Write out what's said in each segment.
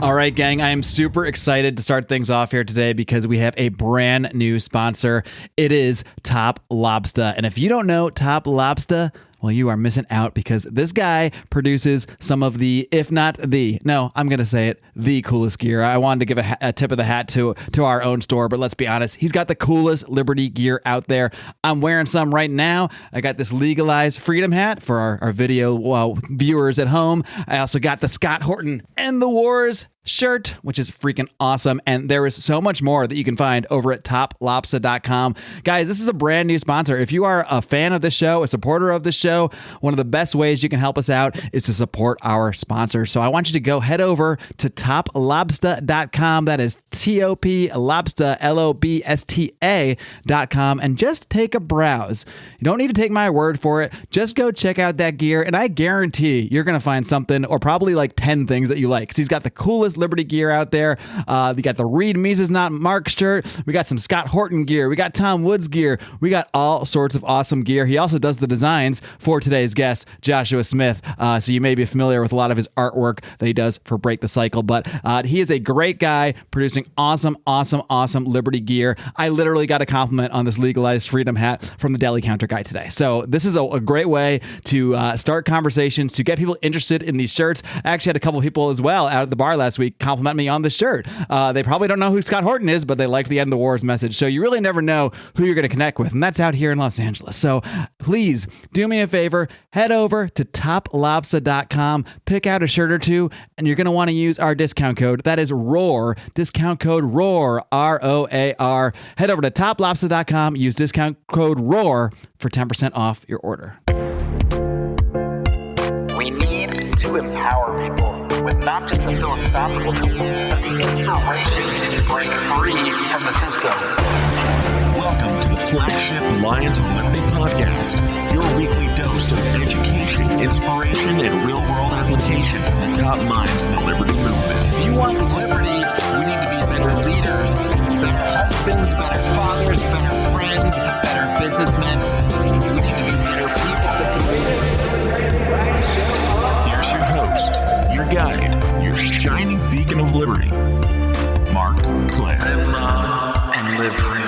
All right, gang, I am super excited to start things off here today because we have a brand new sponsor. It is Top Lobster. And if you don't know Top Lobster, well, you are missing out because this guy produces some of the, if not the, no, I'm going to say it, the coolest gear. I wanted to give a tip of the hat to our own store, but let's be honest, he's got the coolest Liberty gear out there. I'm wearing some right now. I got this legalized freedom hat for our video viewers at home. I also got the Scott Horton End the Wars shirt, which is freaking awesome. And there is so much more that you can find over at toplobster.com. Guys, this is a brand new sponsor. If you are a fan of the show, a supporter of the show, one of the best ways you can help us out is to support our sponsors. So I want you to go head over to toplobster.com. That is T-O-P lobster, Lobsta.com, and just take a browse. You don't need to take my word for it. Just go check out that gear, and I guarantee you're going to find something, or probably like 10 things that you like. So he's got the coolest Liberty gear out there. We got the Reed Mises Not Mark shirt. We got some Scott Horton gear. We got Tom Woods gear. We got all sorts of awesome gear. He also does the designs for today's guest, Joshua Smith. So you may be familiar with a lot of his artwork that he does for Break the Cycle, but he is a great guy producing awesome Liberty gear. I literally got a compliment on this legalized freedom hat from the deli counter guy today. So this is a great way to start conversations, to get people interested in these shirts. I actually had a couple people as well out at the bar last week compliment me on this shirt. They probably don't know who Scott Horton is, but they like the End the Wars message. So you really never know who you're going to connect with. And that's out here in Los Angeles. So please do me a favor, head over to toplobster.com, pick out a shirt or two, and you're going to want to use our discount code. That is ROAR, discount code ROAR, ROAR. Head over to toplobster.com, use discount code ROAR for 10% off your order. We need to empower people with not just the philosophical tools, but the inspiration to break free from the system. Welcome to the flagship Lions of Liberty podcast, your weekly dose of education, inspiration, and real-world application from the top minds in the liberty movement. If you want liberty, we need to be better leaders, better husbands, better fathers, better friends, better businessmen. We need to be better people. Here's your host, your guide, your shining beacon of liberty, Marc Clair. Live long and live free.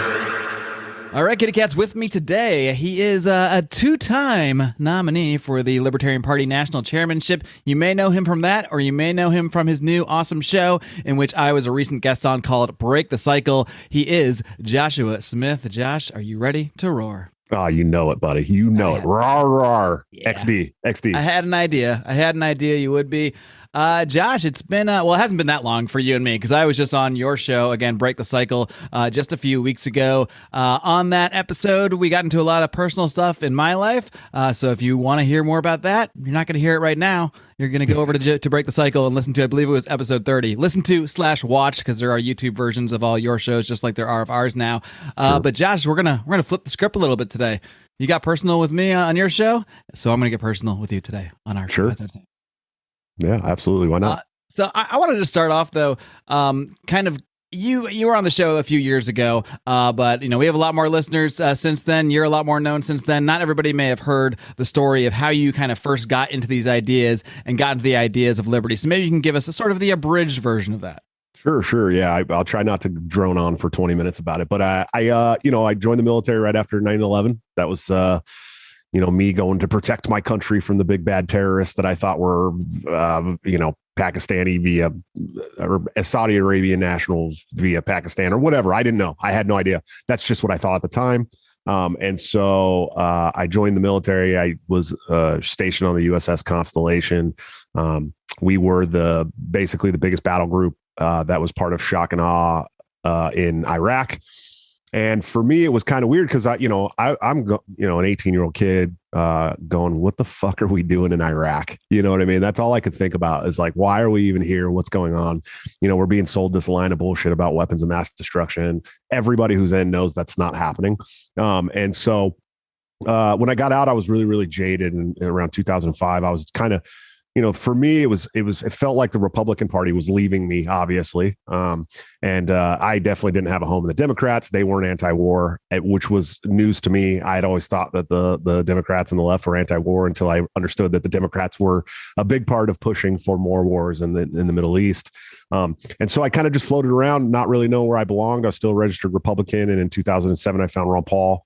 All right, kitty cats, with me today, he is a two-time nominee for the Libertarian Party National Chairmanship. You may know him from that, or you may know him from his new awesome show, in which I was a recent guest on, called Break the Cycle. He is Joshua Smith. Josh, are you ready to roar? Oh, you know it, buddy. You know it. Rawr, rawr. Yeah. XD. I had an idea you would be. Josh, it's been, it hasn't been that long for you and me, because I was just on your show, again, Break the Cycle, just a few weeks ago. On that episode, we got into a lot of personal stuff in my life. So if you want to hear more about that, you're not going to hear it right now. You're going to go over to Break the Cycle and listen to, I believe it was episode 30. Listen to /watch, because there are YouTube versions of all your shows, just like there are of ours now. Sure. But Josh, we're gonna flip the script a little bit today. You got personal with me on your show, so I'm going to get personal with you today on our show. Sure. Yeah, absolutely. Why not? So I wanted to start off, though, kind of, you were on the show a few years ago, but we have a lot more listeners since then. You're a lot more known since then. Not everybody may have heard the story of how you kind of first got into these ideas and got into the ideas of liberty. So maybe you can give us a sort of the abridged version of that. Sure. Yeah, I'll try not to drone on for 20 minutes about it. But I joined the military right after 9/11. That was me going to protect my country from the big bad terrorists that I thought were, Pakistani via or Saudi Arabian nationals via Pakistan or whatever. I didn't know. I had no idea. That's just what I thought at the time. And so I joined the military. I was stationed on the USS Constellation. We were basically the biggest battle group that was part of shock and awe in Iraq. And for me, it was kind of weird because I'm an 18-year-old kid going, what the fuck are we doing in Iraq? You know what I mean? That's all I could think about is like, why are we even here? What's going on? We're being sold this line of bullshit about weapons of mass destruction. Everybody who's in knows that's not happening. And so when I got out, I was really, really jaded. And around 2005, I was kind of for me, it felt like the Republican Party was leaving me, obviously. And I definitely didn't have a home in the Democrats. They weren't anti-war, which was news to me. I had always thought that the Democrats and the left were anti-war until I understood that the Democrats were a big part of pushing for more wars in the Middle East. And so I kind of just floated around, not really knowing where I belonged. I was still a registered Republican. And in 2007, I found Ron Paul.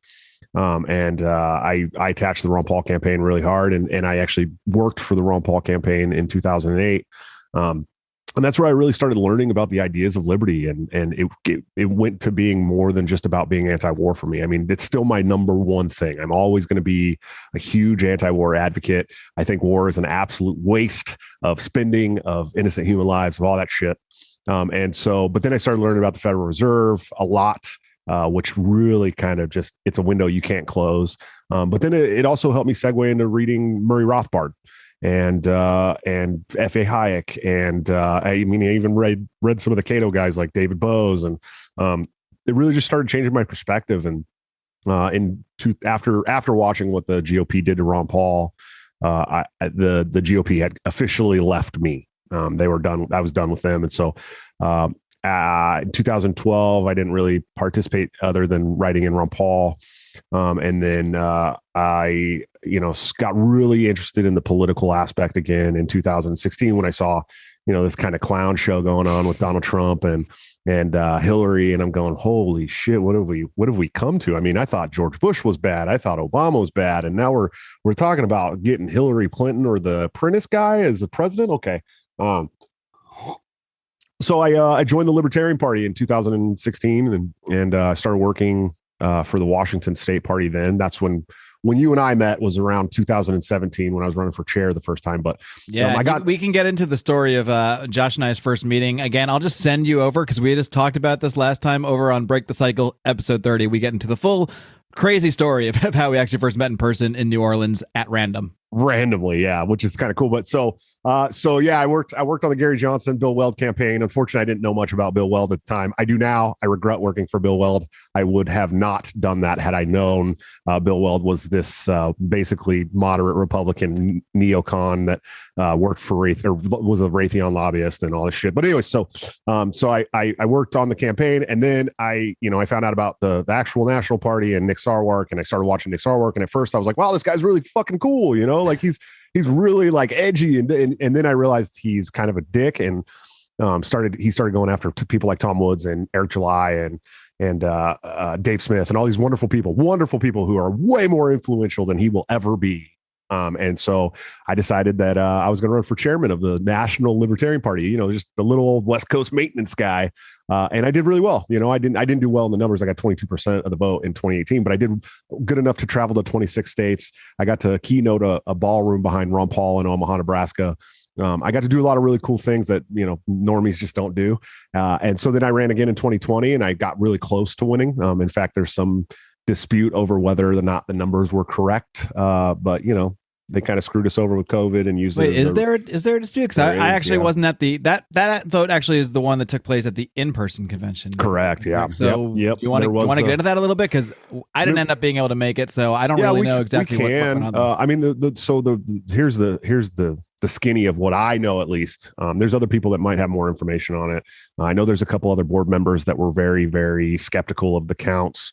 I attached the Ron Paul campaign really hard, and I actually worked for the Ron Paul campaign in 2008. And that's where I really started learning about the ideas of liberty, and it went to being more than just about being anti-war for me. I mean, it's still my number one thing. I'm always going to be a huge anti-war advocate. I think war is an absolute waste of spending, of innocent human lives, of all that shit. But then I started learning about the Federal Reserve a lot. Which really kind of it's a window you can't close. But then it also helped me segue into reading Murray Rothbard and F.A. Hayek. And I even read some of the Cato guys like David Bose. And it really just started changing my perspective. And after watching what the GOP did to Ron Paul, the GOP had officially left me. They were done. I was done with them. And so in 2012, I didn't really participate other than writing in Ron Paul. And then I got really interested in the political aspect again in 2016 when I saw, this kind of clown show going on with Donald Trump and Hillary. And I'm going, holy shit, what have we come to? I mean, I thought George Bush was bad. I thought Obama was bad. And now we're talking about getting Hillary Clinton or the Prentice guy as the president. Okay. So I joined the Libertarian Party in 2016 and started working for the Washington State Party then. That's when you and I met was around 2017 when I was running for chair the first time. But yeah, we can get into the story of Josh and I's first meeting. Again, I'll just send you over because we just talked about this last time over on Break the Cycle, episode 30. We get into the full crazy story of how we actually first met in person in New Orleans at random. Randomly, yeah, which is kind of cool. But so yeah, I worked on the Gary Johnson, Bill Weld campaign. Unfortunately, I didn't know much about Bill Weld at the time. I do now. I regret working for Bill Weld. I would have not done that had I known Bill Weld was this basically moderate Republican neocon that worked for was a Raytheon lobbyist and all this shit. But anyway, so I worked on the campaign, and then I found out about the actual National Party and Nick Sarwark, and I started watching Nick Sarwark. And at first, I was like, wow, this guy's really fucking cool, like he's really like edgy, and then I realized he's kind of a dick, and he started going after people like Tom Woods and Eric July and Dave Smith and all these wonderful people who are way more influential than he will ever be. And so I decided that I was going to run for chairman of the National Libertarian Party, just a little old West Coast maintenance guy. And I did really well. I didn't do well in the numbers. I got 22% of the vote in 2018, but I did good enough to travel to 26 states. I got to keynote a ballroom behind Ron Paul in Omaha, Nebraska. I got to do a lot of really cool things that, normies just don't do. And so then I ran again in 2020 and I got really close to winning. In fact, there's some dispute over whether or not the numbers were correct. But they kind of screwed us over with COVID and used. Wait, is there a dispute? Because I actually wasn't at that vote. Actually, is the one that took place at the in-person convention. Correct. Yeah. So yep. You want to get into that a little bit because I didn't end up being able to make it, so I don't really know exactly what went on. I mean, here's the skinny of what I know, at least. There's other people that might have more information on it. I know there's a couple other board members that were very, very skeptical of the counts.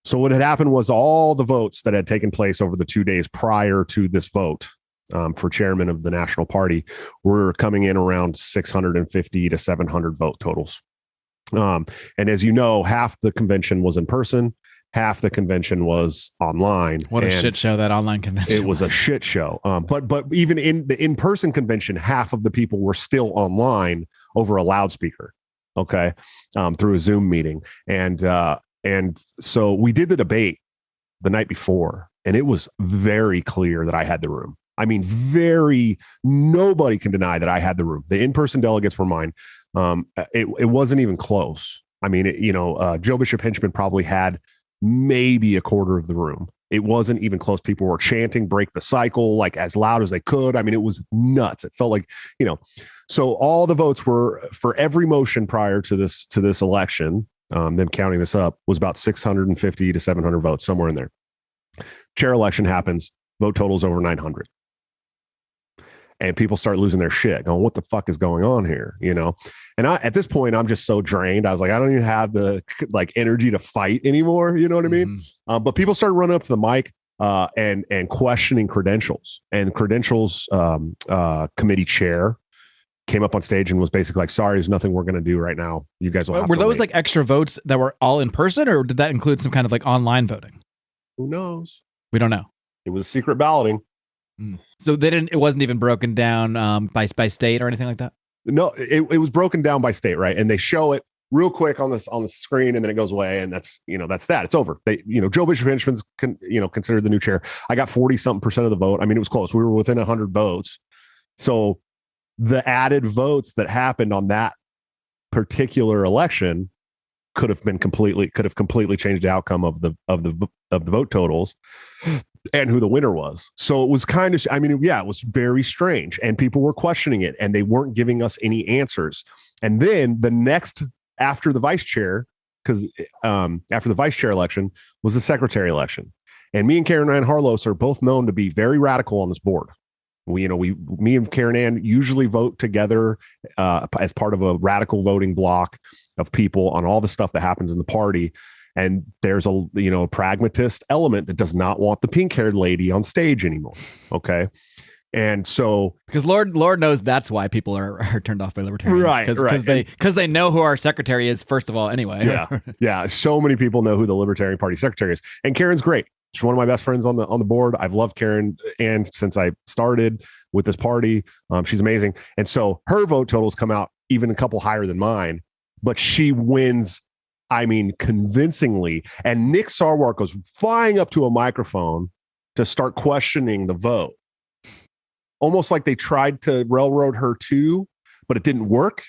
So what had happened was all the votes that had taken place over the 2 days prior to this vote for chairman of the National Party were coming in around 650 to 700 vote totals. And as you know, half the convention was in person, half the convention was online. What a shit show that online convention. It was a shit show. But even in the in-person convention, half of the people were still online over a loudspeaker. Okay. Through a Zoom meeting. And so we did the debate the night before, and it was very clear that I had the room. I mean, nobody can deny that I had the room. The in-person delegates were mine. It wasn't even close. I mean, Joe Bishop Henchman probably had maybe a quarter of the room. It wasn't even close. People were chanting "break the cycle" like as loud as they could. I mean, it was nuts. It felt like, so all the votes were for every motion prior to this election. Them counting this up was about 650 to 700 votes, somewhere in there. Chair election happens, vote totals over 900. And people start losing their shit, going, what the fuck is going on here? You know? And at this point, I'm just so drained. I was like, I don't even have the like energy to fight anymore. You know what I mean? But people started running up to the mic and questioning credentials. And credentials committee chair came up on stage and was basically like, sorry, there's nothing we're going to do right now. You guys will have Were to those wait. like extra votes that were all in person, or did that include some kind of like online voting? Who knows? We don't know. It was secret balloting. So it wasn't even broken down by state or anything like that? No, it was broken down by state, right? And they show it real quick on the screen, and then it goes away, and that's that. It's over. Joe Bishop Henchman's considered the new chair. I got 40-something% of the vote. I mean, it was close. We were within 100 votes. So the added votes that happened on that particular election could have completely changed the outcome of the vote totals and who the winner was. So it was kind of, it was very strange, and people were questioning it, and they weren't giving us any answers. And then the next after the vice chair, because after the vice chair election was the secretary election, and me and Karen Ann Harlos are both known to be very radical on this board. Me and Karen Ann usually vote together as part of a radical voting block of people on all the stuff that happens in the party. And there's a pragmatist element that does not want the pink-haired lady on stage anymore. Okay. And so, because Lord knows that's why people are turned off by libertarians, right? Because they know who our secretary is, first of all, anyway. Yeah. So many people know who the Libertarian Party secretary is, and Karen's great. She's one of my best friends on the board. I've loved Karen Ann since I started with this party. She's amazing, and so her vote totals come out even a couple higher than mine, but she wins. I mean, convincingly. And Nick Sarwark goes flying up to a microphone to start questioning the vote. Almost like they tried to railroad her too, but it didn't work.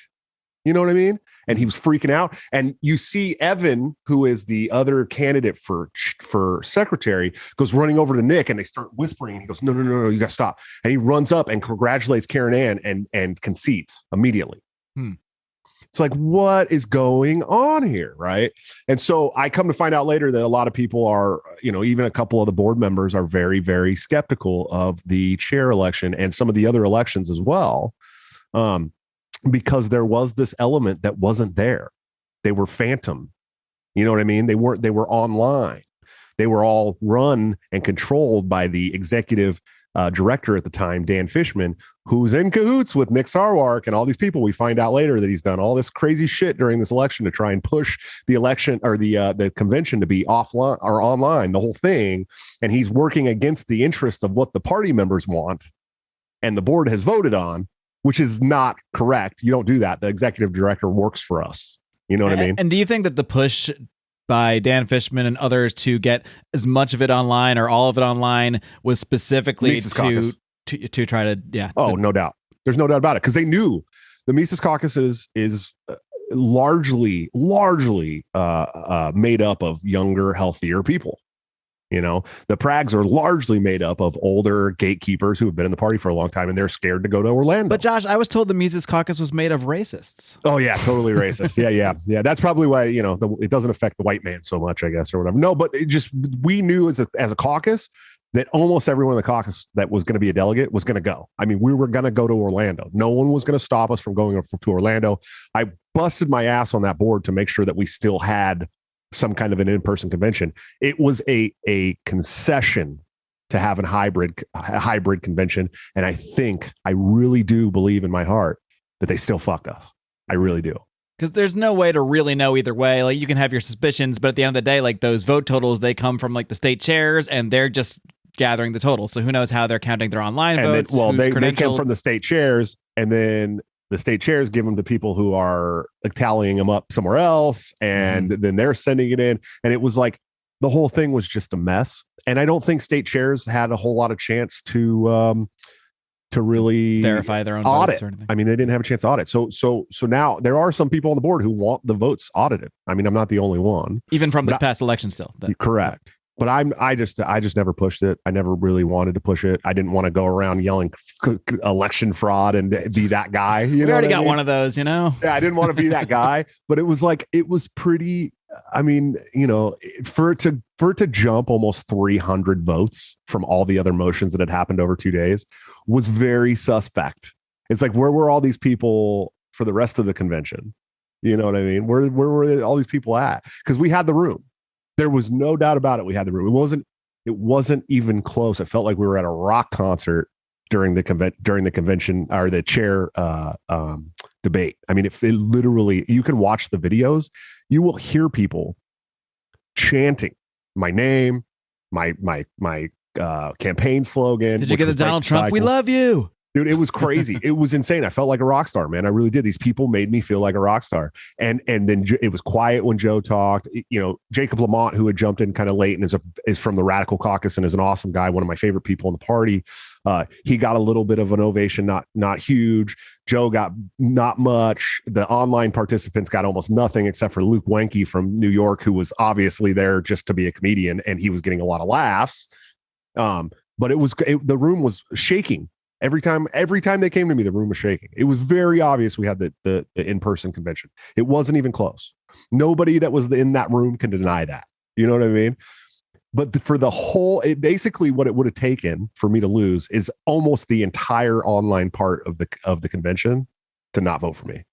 You know what I mean? And he was freaking out. And you see Evan, who is the other candidate for secretary, goes running over to Nick, and they start whispering. And he goes, no, you got to stop. And he runs up and congratulates Karen Ann and concedes immediately. It's like, what is going on here, right? And so I come to find out later that a lot of people are, even a couple of the board members are very, very skeptical of the chair election and some of the other elections as well, because there was this element that wasn't there. They were phantom. You know what I mean? They were online. They were all run and controlled by the executive director at the time, Dan Fishman, who's in cahoots with Nick Sarwark and all these people. We find out later that he's done all this crazy shit during this election to try and push the election or the convention to be offline or online, the whole thing. And he's working against the interest of what the party members want and the board has voted on, which is not correct. You don't do that. The executive director works for us. You know what I mean? And do you think that the push by Dan Fishman and others to get as much of it online or all of it online was specifically to try to, no doubt. There's no doubt about it, because they knew the Mises Caucus is largely made up of younger, healthier people. The Prags are largely made up of older gatekeepers who have been in the party for a long time, and they're scared to go to Orlando. But Josh, I was told the Mises Caucus was made of racists. Oh yeah, totally racist. Yeah. That's probably why it doesn't affect the white man so much, I guess, or whatever. No, but we knew as a caucus that almost everyone in the caucus that was going to be a delegate was going to go. I mean, we were going to go to Orlando. No one was going to stop us from going to Orlando. I busted my ass on that board to make sure that we still had some kind of an in-person convention. It was a concession to have a hybrid convention. And I really do believe in my heart that they still fucked us. I really do. Because there's no way to really know either way. Like, you can have your suspicions, but at the end of the day, like, those vote totals, they come from like the state chairs, and they're just gathering the total. So who knows how they're counting their online votes? They came from the state chairs, and then the state chairs give them to people who are like tallying them up somewhere else, and then they're sending it in. And it was like the whole thing was just a mess. And I don't think state chairs had a whole lot of chance to really verify their own audit. Votes or anything. I mean, they didn't have a chance to audit. So now there are some people on the board who want the votes audited. I mean, I'm not the only one, even from this past election still. Correct. But I just never pushed it. I never really wanted to push it. I didn't want to go around yelling election fraud and be that guy. We already got one of those, Yeah, I didn't want to be that guy. But it was pretty. I mean, for it to jump almost 300 votes from all the other motions that had happened over 2 days was very suspect. It's like, where were all these people for the rest of the convention? You know what I mean? Where were all these people at? Because we had the room. There was no doubt about it. We had the room. It wasn't even close. It felt like we were at a rock concert during the convention or the chair debate. I mean, it literally, you can watch the videos. You will hear people chanting my name, my campaign slogan. Did you get the Donald Trump? Cycle. We love you. Dude, it was crazy. It was insane. I felt like a rock star, man. I really did. These people made me feel like a rock star. And then it was quiet when Joe talked. Jacob Lamont, who had jumped in kind of late and is from the Radical Caucus and is an awesome guy, one of my favorite people in the party. He got a little bit of an ovation, not huge. Joe got not much. The online participants got almost nothing except for Luke Wenke from New York, who was obviously there just to be a comedian, and he was getting a lot of laughs. But the room was shaking. Every time they came to me, the room was shaking. It was very obvious we had the in-person convention. It wasn't even close. Nobody that was in that room can deny that. You know what I mean? But for the whole, basically what it would have taken for me to lose is almost the entire online part of the convention to not vote for me.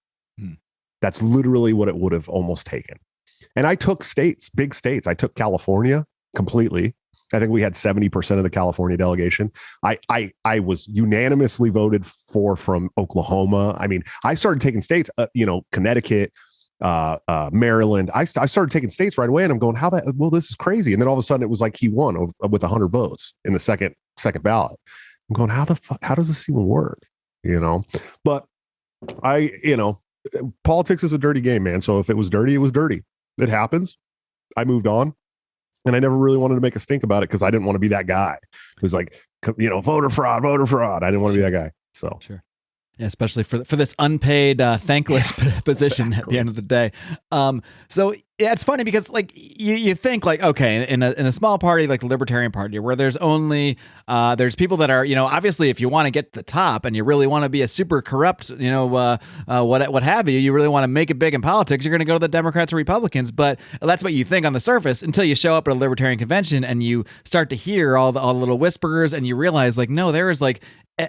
That's literally what it would have almost taken. And I took big states. I took California completely. I think we had 70% of the California delegation. I was unanimously voted for from Oklahoma. I mean, I started taking states, Connecticut, Maryland. I started taking states right away, and I'm going, this is crazy. And then all of a sudden it was like he won with 100 votes in the second ballot. I'm going, how does this even work? But politics is a dirty game, man. So if it was dirty, it was dirty. It happens. I moved on. And I never really wanted to make a stink about it because I didn't want to be that guy who's like, voter fraud. I didn't want to be that guy. So sure. Yeah, especially for this unpaid, thankless position at the end of the day. So yeah, it's funny because like you think like, okay, in a small party like the Libertarian Party, where there's only there's people that are, obviously if you want to get to the top and you really want to be a super corrupt, what have you, you really want to make it big in politics, you're going to go to the Democrats or Republicans. But that's what you think on the surface until you show up at a Libertarian convention and you start to hear all the little whispers and you realize like, no, there is like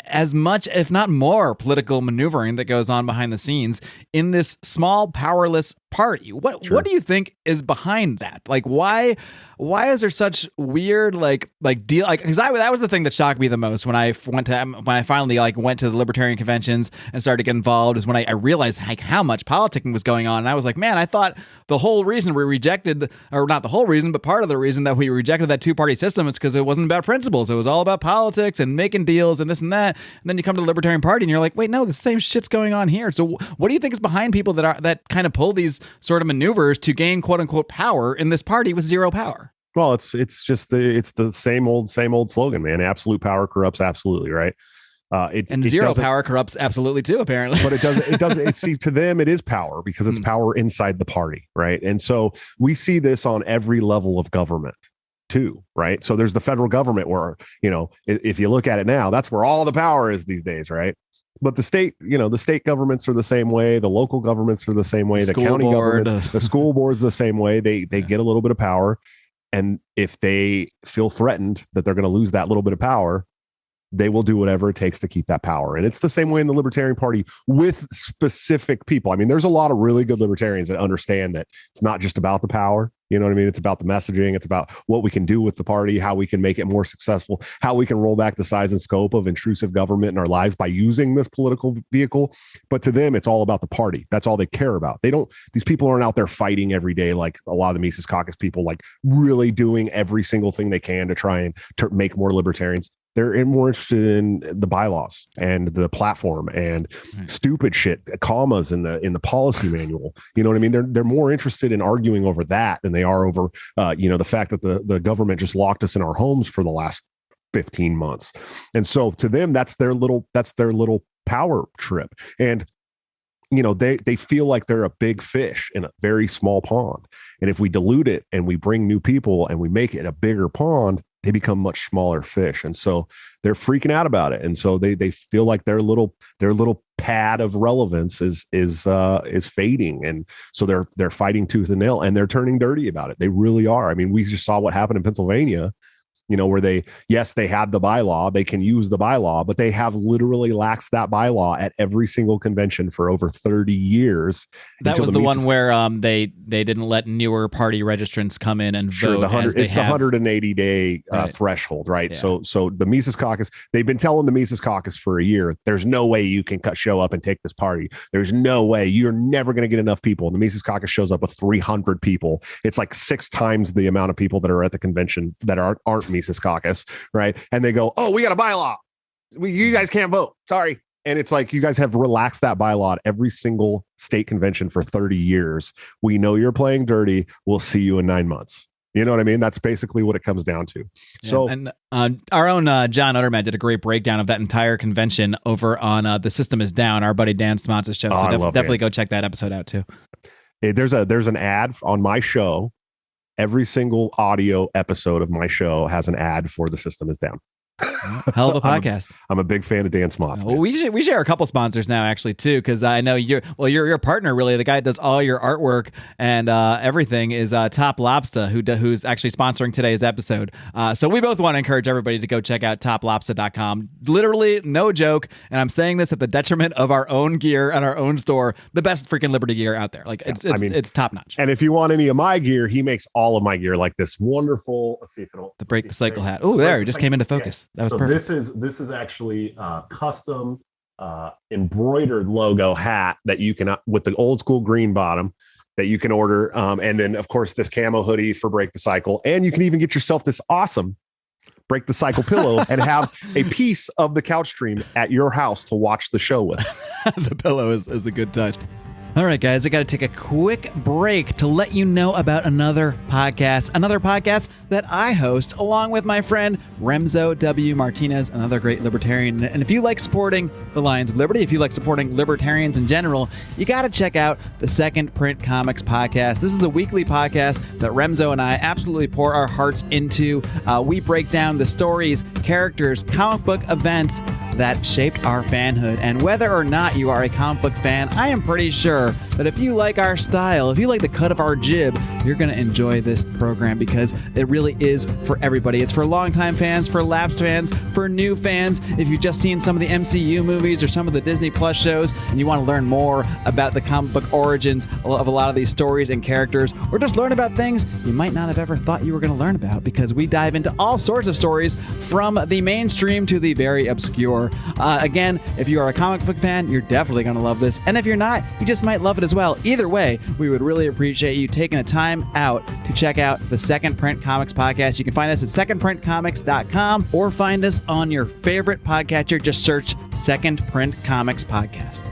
as much, if not more, political maneuvering that goes on behind the scenes in this small, powerless party. What do you think is behind that? Like, why is there such weird like deal? Like, because that was the thing that shocked me the most when I finally like went to the Libertarian conventions and started to get involved, is when I realized like how much politicking was going on. And I was like, man, I thought the whole reason we rejected, or not the whole reason, but part of the reason that we rejected that two-party system is because it wasn't about principles. It was all about politics and making deals and this and that. And then you come to the Libertarian Party and you're like, wait, no, the same shit's going on here. So what do you think is behind people that kind of pull these sort of maneuvers to gain quote unquote power in this party with zero power? Well, it's the same old slogan, man. Absolute power corrupts absolutely, right? Zero power corrupts absolutely too, apparently. But it doesn't. See, to them, it is power because it's power inside the party, right? And so we see this on every level of government too, right? So there's the federal government where, if you look at it now, that's where all the power is these days, right? But the state governments are the same way. The local governments are the same way. The county governments, the school board's the same way. They get a little bit of power. And if they feel threatened that they're going to lose that little bit of power, they will do whatever it takes to keep that power. And it's the same way in the Libertarian Party with specific people. I mean, there's a lot of really good libertarians that understand that it's not just about the power. You know what I mean? It's about the messaging. It's about what we can do with the party, how we can make it more successful, how we can roll back the size and scope of intrusive government in our lives by using this political vehicle. But to them, it's all about the party. That's all they care about. These people aren't out there fighting every day like a lot of the Mises Caucus people, like really doing every single thing they can to try and make more libertarians. They're more interested in the bylaws and the platform and stupid shit, commas in the policy manual. You know what I mean? They're more interested in arguing over that than they are over, the fact that the government just locked us in our homes for the last 15 months. And so to them, that's their little power trip. And they feel like they're a big fish in a very small pond. And if we dilute it and we bring new people and we make it a bigger pond, they become much smaller fish. And so they're freaking out about it. And so they feel like their little pad of relevance is fading, and so they're fighting tooth and nail, and they're turning dirty about it. They really are. I mean, we just saw what happened in Pennsylvania, where they had the bylaw, they can use the bylaw, but they have literally laxed that bylaw at every single convention for over 30 years. That was the one where they didn't let newer party registrants come in and vote. It's the 180-day threshold, right? Yeah. So the Mises Caucus, they've been telling the Mises Caucus for a year, there's no way you can show up and take this party. There's no way. You're never going to get enough people. And the Mises Caucus shows up with 300 people. It's like 6 times the amount of people that are at the convention that aren't Mises Caucus, right? And they go, oh, we got a bylaw. You guys can't vote. Sorry. And it's like, you guys have relaxed that bylaw at every single state convention for 30 years. We know you're playing dirty. We'll see you in 9 months. You know what I mean? That's basically what it comes down to. Yeah, so, and our own John Utterman did a great breakdown of that entire convention over on The System Is Down, our buddy Dan Smotz's show. So definitely go check that episode out too. There's an ad on my show. Every single audio episode of my show has an ad for The System Is Down. Hell of a podcast. I'm a big fan of Dan Smotz. Well, we share a couple sponsors now, actually, too, because I know you're your partner, really. The guy that does all your artwork and everything is Top Lobster, who's actually sponsoring today's episode. So we both want to encourage everybody to go check out toplobster.com. Literally, no joke. And I'm saying this at the detriment of our own gear and our own store. The best freaking Liberty gear out there. Like it's top notch. And if you want any of my gear, he makes all of my gear, like this wonderful. Let's see if it'll break the cycle hat. Oh, there, it just came into focus. Yeah. That was perfect. This is actually a custom embroidered logo hat that you can with the old school green bottom that you can order, and then of course this camo hoodie for Break the Cycle, and you can even get yourself this awesome Break the Cycle pillow and have a piece of the couch stream at your house to watch the show with. The pillow is a good touch. All right, guys, I got to take a quick break to let you know about another podcast that I host along with my friend Remzo W. Martinez, another great libertarian. And if you like supporting the Lions of Liberty, if you like supporting libertarians in general, you got to check out the Second Print Comics podcast. This is a weekly podcast that Remzo and I absolutely pour our hearts into. We break down the stories, characters, comic book events that shaped our fanhood. And whether or not you are a comic book fan, I am pretty sure that if you like our style, if you like the cut of our jib, you're going to enjoy this program because it really is for everybody. It's for longtime fans, for lapsed fans, for new fans. If you've just seen some of the MCU movies or some of the Disney Plus shows and you want to learn more about the comic book origins of a lot of these stories and characters, or just learn about things you might not have ever thought you were going to learn about, because we dive into all sorts of stories from the mainstream to the very obscure. Again, if you are a comic book fan, you're definitely going to love this. And if you're not, you just might love it as well. Either way, we would really appreciate you taking the time out to check out the Second Print Comics podcast. You can find us at secondprintcomics.com or find us on your favorite podcatcher. Just search Second Print Comics Podcast.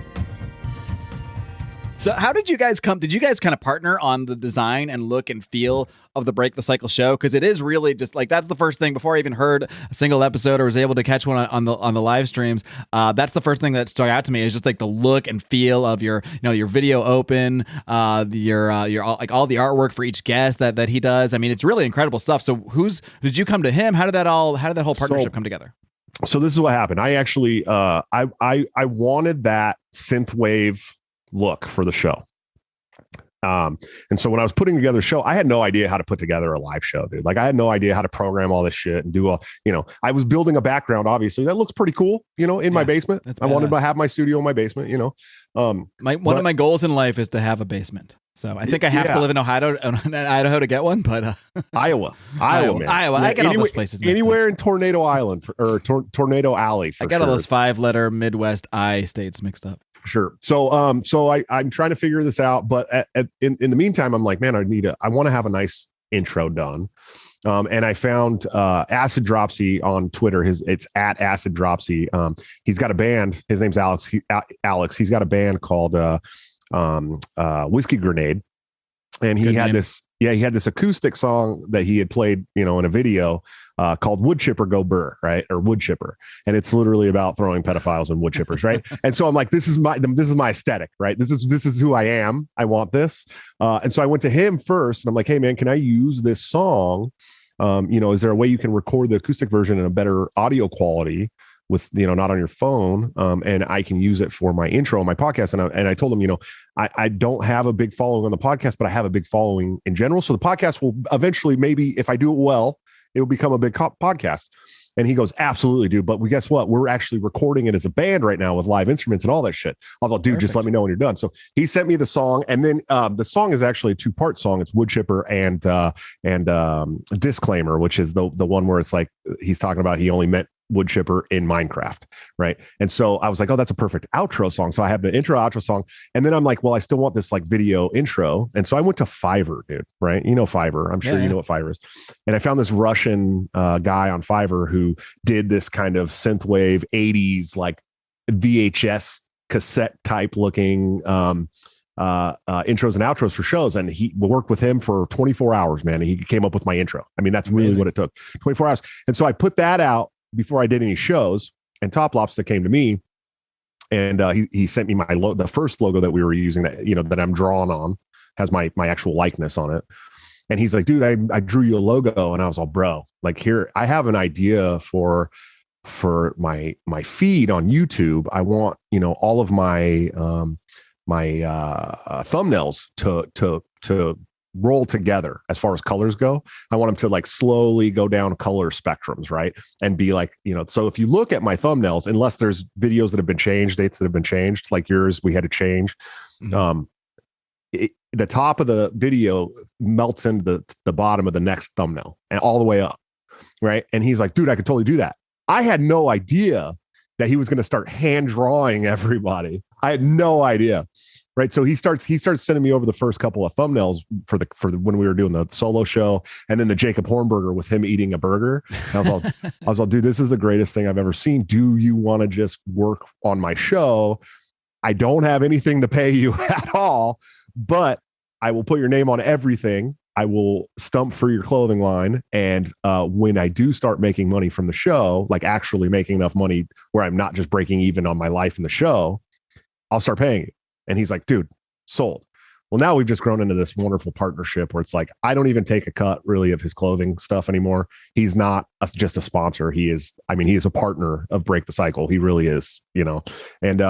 So how did you guys kind of partner on the design and look and feel of the Break the Cycle show? Because it is really just like, that's the first thing before I even heard a single episode or was able to catch one on the live streams. That's the first thing that stuck out to me, is just like the look and feel of your video open, your like all the artwork for each guest that he does. I mean, it's really incredible stuff. So did you come to him? How did that whole partnership come together? So this is what happened. I actually I wanted that synthwave look for the show. And so when I was putting together the show, I had no idea how to put together a live show, dude. Like, I had no idea how to program all this shit and do I was building a background, obviously, that looks pretty cool, in my basement. I wanted to have my studio in my basement, One of my goals in life is to have a basement. So I think I have to live in Idaho to get one, but Iowa, man. Yeah, I get all those places. Anywhere in Tornado Island Tornado Alley. I got all those 5-letter Midwest I states mixed up. Sure. So I'm trying to figure this out, but in the meantime, I'm like, man, I want to have a nice intro done. And I found Acid Dropsy on Twitter. It's at Acid Dropsy. He's got a band. His name's Alex. He's got a band called Whiskey Grenade, and he had this acoustic song that he had played, in a video called Wood Chipper Go Burr, right? Or Wood Chipper. And it's literally about throwing pedophiles and wood chippers, right? And so I'm like, this is my aesthetic, right? This is who I am. I want this. And so I went to him first and I'm like, hey man, can I use this song? Is there a way you can record the acoustic version in a better audio quality? not on your phone. And I can use it for my intro on my podcast. And I told him, I don't have a big following on the podcast, but I have a big following in general. So the podcast will eventually, maybe if I do it well, it will become a big podcast. And he goes, absolutely, dude. But guess what? We're actually recording it as a band right now with live instruments and all that shit. I was like, dude, just let me know when you're done. So he sent me the song. And then the song is actually a 2-part song. It's Wood Chipper and Disclaimer, which is the one where it's like, he's talking about he only met wood chipper in Minecraft. Right. And so I was like, oh, that's a perfect outro song. So I have the intro outro song. And then I'm like, well, I still want this like video intro. And so I went to Fiverr, dude. Right. Fiverr. I'm sure you know what Fiverr is. And I found this Russian guy on Fiverr who did this kind of synthwave 80s, like VHS cassette type looking intros and outros for shows. And he worked with him for 24 hours, man. And he came up with my intro. I mean, that's really what it took, 24 hours. And so I put that out before I did any shows, and Top Lobster came to me, and he sent me the first logo that we were using that I'm drawn on, has my actual likeness on it. And he's like, dude, I drew you a logo. And I was all, bro, like, here, I have an idea for my feed on YouTube. I want, all of my thumbnails to roll together as far as colors go. I want them to like slowly go down color spectrums, right? And be like, so if you look at my thumbnails, unless there's videos that have been changed, dates that have been changed, like yours, we had to change. Mm-hmm. The top of the video melts into the bottom of the next thumbnail and all the way up, right? And he's like, dude, I could totally do that. I had no idea that he was going to start hand drawing everybody. I had no idea. Right. So he starts sending me over the first couple of thumbnails for when we were doing the solo show, and then the Jacob Hornberger with him eating a burger. And I was all, dude, this is the greatest thing I've ever seen. Do you want to just work on my show? I don't have anything to pay you at all, but I will put your name on everything. I will stump for your clothing line. And when I do start making money from the show, like actually making enough money where I'm not just breaking even on my life in the show, I'll start paying you. And he's like, dude, sold. Well, now we've just grown into this wonderful partnership where it's like, I don't even take a cut really of his clothing stuff anymore. He's not just a sponsor. He is a partner of Break the Cycle. He really is, and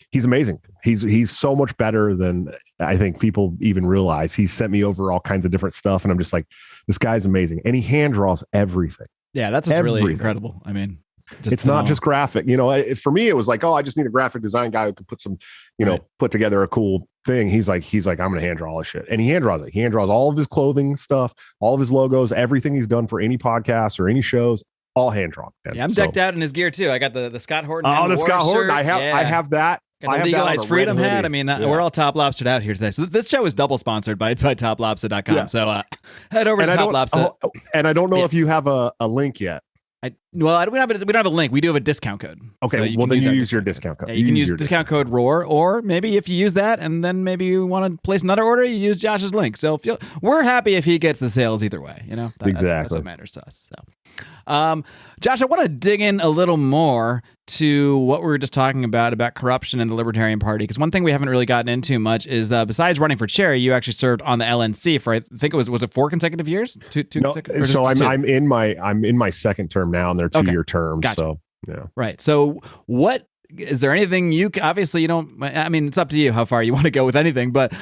he's amazing. He's so much better than I think people even realize. He sent me over all kinds of different stuff. And I'm just like, this guy's amazing. And he hand draws everything. Yeah, that's really incredible. I mean, it's not just graphic, for me, it was like, oh, I just need a graphic design guy who could put some, put together a cool thing. He's like, I'm going to hand draw all this shit. And he hand draws it. He hand draws all of his clothing stuff, all of his logos, everything he's done for any podcasts or any shows, all hand drawn. Yeah, I'm decked out in his gear too. I got the Scott Horton. Oh, the Scott Horton. I have that. Got the Legalized Freedom hat. I mean, we're all Top Lobstered out here today. So this show is double sponsored by toplobster.com. Yeah. So head over to Top Lobster. And I don't know if you have a link yet. We don't have a link. We do have a discount code. Okay, so then you use your discount code. Yeah, you can use discount code ROAR, or maybe if you use that and then maybe you want to place another order, you use Josh's link. So we're happy if he gets the sales either way. Exactly. That's what matters to us. So, Josh, I want to dig in a little more to what we were just talking about corruption in the Libertarian Party, because one thing we haven't really gotten into much is besides running for chair, you actually served on the LNC for I think it was 4 consecutive years? Two consecutive. So I'm in my second term now, and they're 2-year terms. Gotcha. So yeah. Right. So what is there anything obviously you don't, I mean, it's up to you how far you want to go with anything, but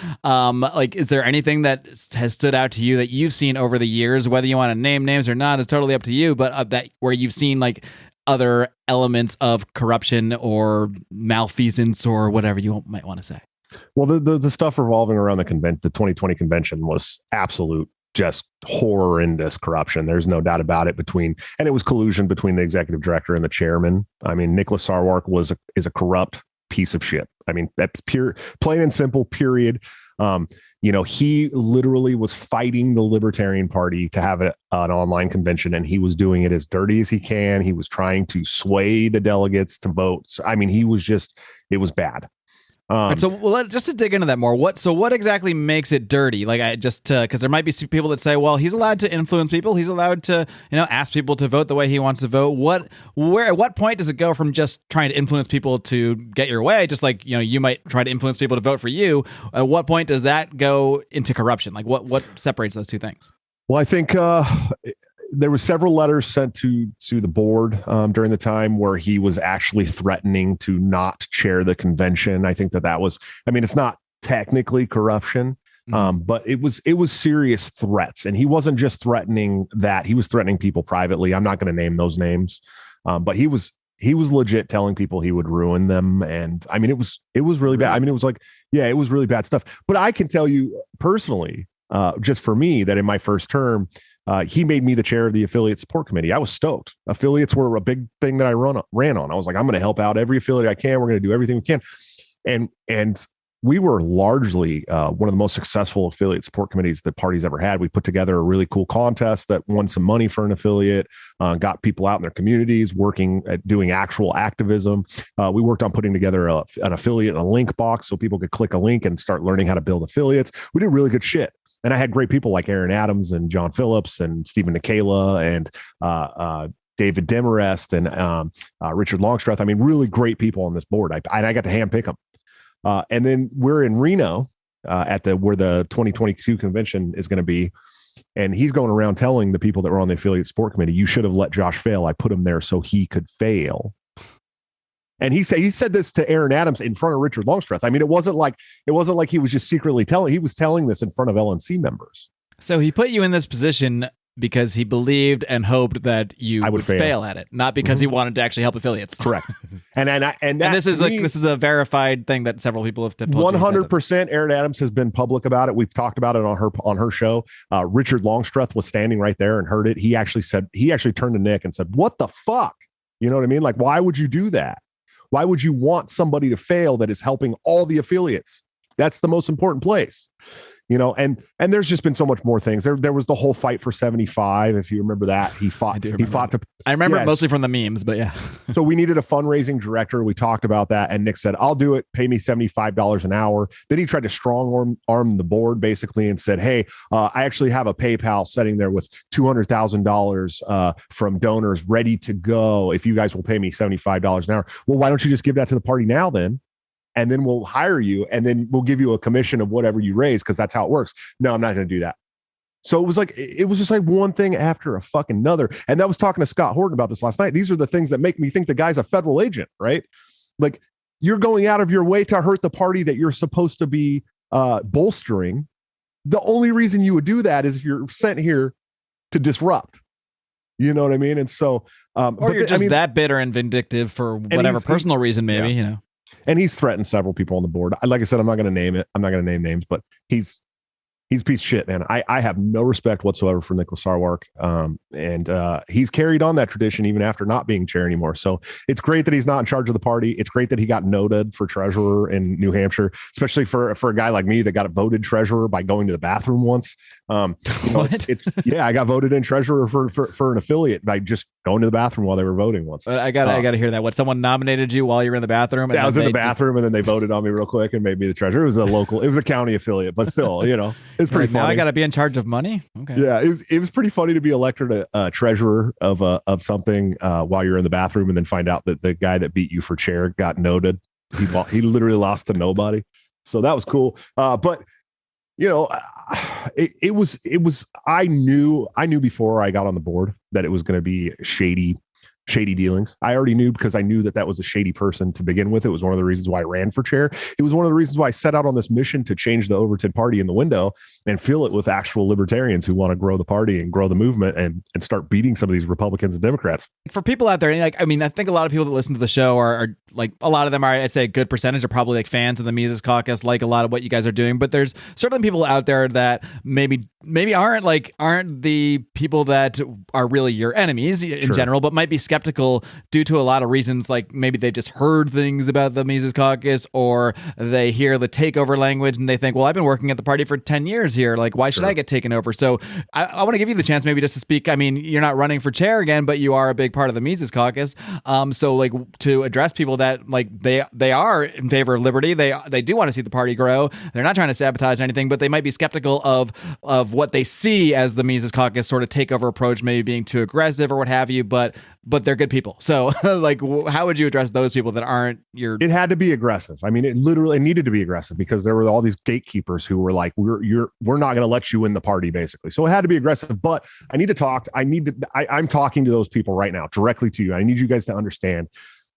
is there anything that has stood out to you that you've seen over the years, whether you want to name names or not, it's totally up to you, but that where you've seen like other elements of corruption or malfeasance or whatever you might want to say? Well, the stuff revolving around the 2020 convention was absolute just horrendous corruption. There's no doubt about it. And it was collusion between the executive director and the chairman. I mean, Nicholas Sarwark is a corrupt piece of shit. I mean, that's pure, plain and simple, period. He literally was fighting the Libertarian Party to have an online convention, and he was doing it as dirty as he can. He was trying to sway the delegates to vote. I mean, it was bad. So just to dig into that more, what exactly makes it dirty? Like because there might be people that say, well, he's allowed to influence people. He's allowed to, ask people to vote the way he wants to vote. At what point does it go from just trying to influence people to get your way? Just like, you might try to influence people to vote for you. At what point does that go into corruption? Like what separates those two things? Well, I think, there were several letters sent to the board during the time where he was actually threatening to not chair the convention. I think that was, I mean, it's not technically corruption, but it was serious threats. And he wasn't just threatening that, he was threatening people privately. I'm not going to name those names, but he was legit telling people he would ruin them. And I mean, it was really bad. I mean, it was like, yeah, it was really bad stuff. But I can tell you personally, just for me, that in my first term, he made me the chair of the affiliate support committee. I was stoked. Affiliates were a big thing that I ran on. I was like, I'm going to help out every affiliate I can. We're going to do everything we can. And we were largely one of the most successful affiliate support committees the party's ever had. We put together a really cool contest that won some money for an affiliate, got people out in their communities working at doing actual activism. We worked on putting together an affiliate, a link box, so people could click a link and start learning how to build affiliates. We did really good shit. And I had great people like Aaron Adams and John Phillips and Stephen Nikala and David Demarest and Richard Longstreth. I mean, really great people on this board. I got to handpick them. And then we're in Reno at where the 2022 convention is going to be. And he's going around telling the people that were on the affiliate support committee, you should have let Josh fail. I put him there so he could fail. And he said this to Aaron Adams in front of Richard Longstreth. I mean, it wasn't like he was just secretly he was telling this in front of LNC members. So he put you in this position because he believed and hoped that you would fail at it, not because he wanted to actually help affiliates. Correct. And this is a verified thing that several people have told 100%. Aaron Adams has been public about it. We've talked about it on her show. Richard Longstreth was standing right there and heard it. He actually turned to Nick and said, "What the fuck?" You know what I mean? Like, why would you do that? Why would you want somebody to fail that is helping all the affiliates? That's the most important place. You know, and there's just been so much more things. There was the whole fight for 75. If you remember that, he fought. I remember it mostly from the memes, but yeah. So we needed a fundraising director. We talked about that, and Nick said, "I'll do it. Pay me $75 an hour." Then he tried to strong arm the board basically and said, "Hey, I actually have a PayPal sitting there with $200,000 from donors ready to go. If you guys will pay me $75 an hour, well, why don't you just give that to the party now then? And then we'll hire you, and then we'll give you a commission of whatever you raise, because that's how it works." No, I'm not going to do that. So it was just like one thing after a fucking another. And I was talking to Scott Horton about this last night. These are the things that make me think the guy's a federal agent, right? Like, you're going out of your way to hurt the party that you're supposed to be bolstering. The only reason you would do that is if you're sent here to disrupt. You know what I mean? And so, or you're just that bitter and vindictive for whatever personal reason, maybe, you know. And he's threatened several people on the board. Like I said, I'm not going to name it. I'm not going to name names, but he's a piece of shit, man. I have no respect whatsoever for Nicholas Sarwark. And he's carried on that tradition even after not being chair anymore. So it's great that he's not in charge of the party. It's great that he got noted for treasurer in New Hampshire, especially for a guy like me that got voted treasurer by going to the bathroom once. I got voted in treasurer for an affiliate by just going to the bathroom while they were voting once. I gotta hear that. What, someone nominated you while you were in the bathroom? And I was in the bathroom, and then they voted on me real quick and made me the treasurer. It was a county affiliate, but still, you know, it's pretty funny. Now I got to be in charge of money. Okay. Yeah, it was pretty funny to be elected a treasurer of something while you're in the bathroom, and then find out that the guy that beat you for chair got noted. He literally lost to nobody. So that was cool. But you know, it was. I knew before I got on the board that it was going to be shady dealings. I already knew, because I knew that was a shady person to begin with. It was one of the reasons why I ran for chair. It was one of the reasons why I set out on this mission to change the Overton party in the window and fill it with actual libertarians who want to grow the party and grow the movement and start beating some of these Republicans and Democrats. For people out there, like, I mean, I think a lot of people that listen to the show are like, a lot of them are, I'd say a good percentage are probably like fans of the Mises Caucus, like a lot of what you guys are doing. But there's certainly people out there that maybe aren't the people that are really your enemies in general, but might be skeptical due to a lot of reasons. Like, maybe they just heard things about the Mises Caucus, or they hear the takeover language and they think, well, I've been working at the party for 10 years here. Like, why should I get taken over? So I want to give you the chance maybe just to speak. I mean, you're not running for chair again, but you are a big part of the Mises Caucus. So like, to address people that like they are in favor of liberty. They do want to see the party grow. They're not trying to sabotage anything, but they might be skeptical of what they see as the Mises Caucus sort of takeover approach, maybe being too aggressive or what have you. But but they're good people. So like, how would you address those people that aren't your? It had to be aggressive. I mean, it literally needed to be aggressive because there were all these gatekeepers who were like, we're not going to let you in the party, basically. So it had to be aggressive. But I'm talking to those people right now, directly to you. I need you guys to understand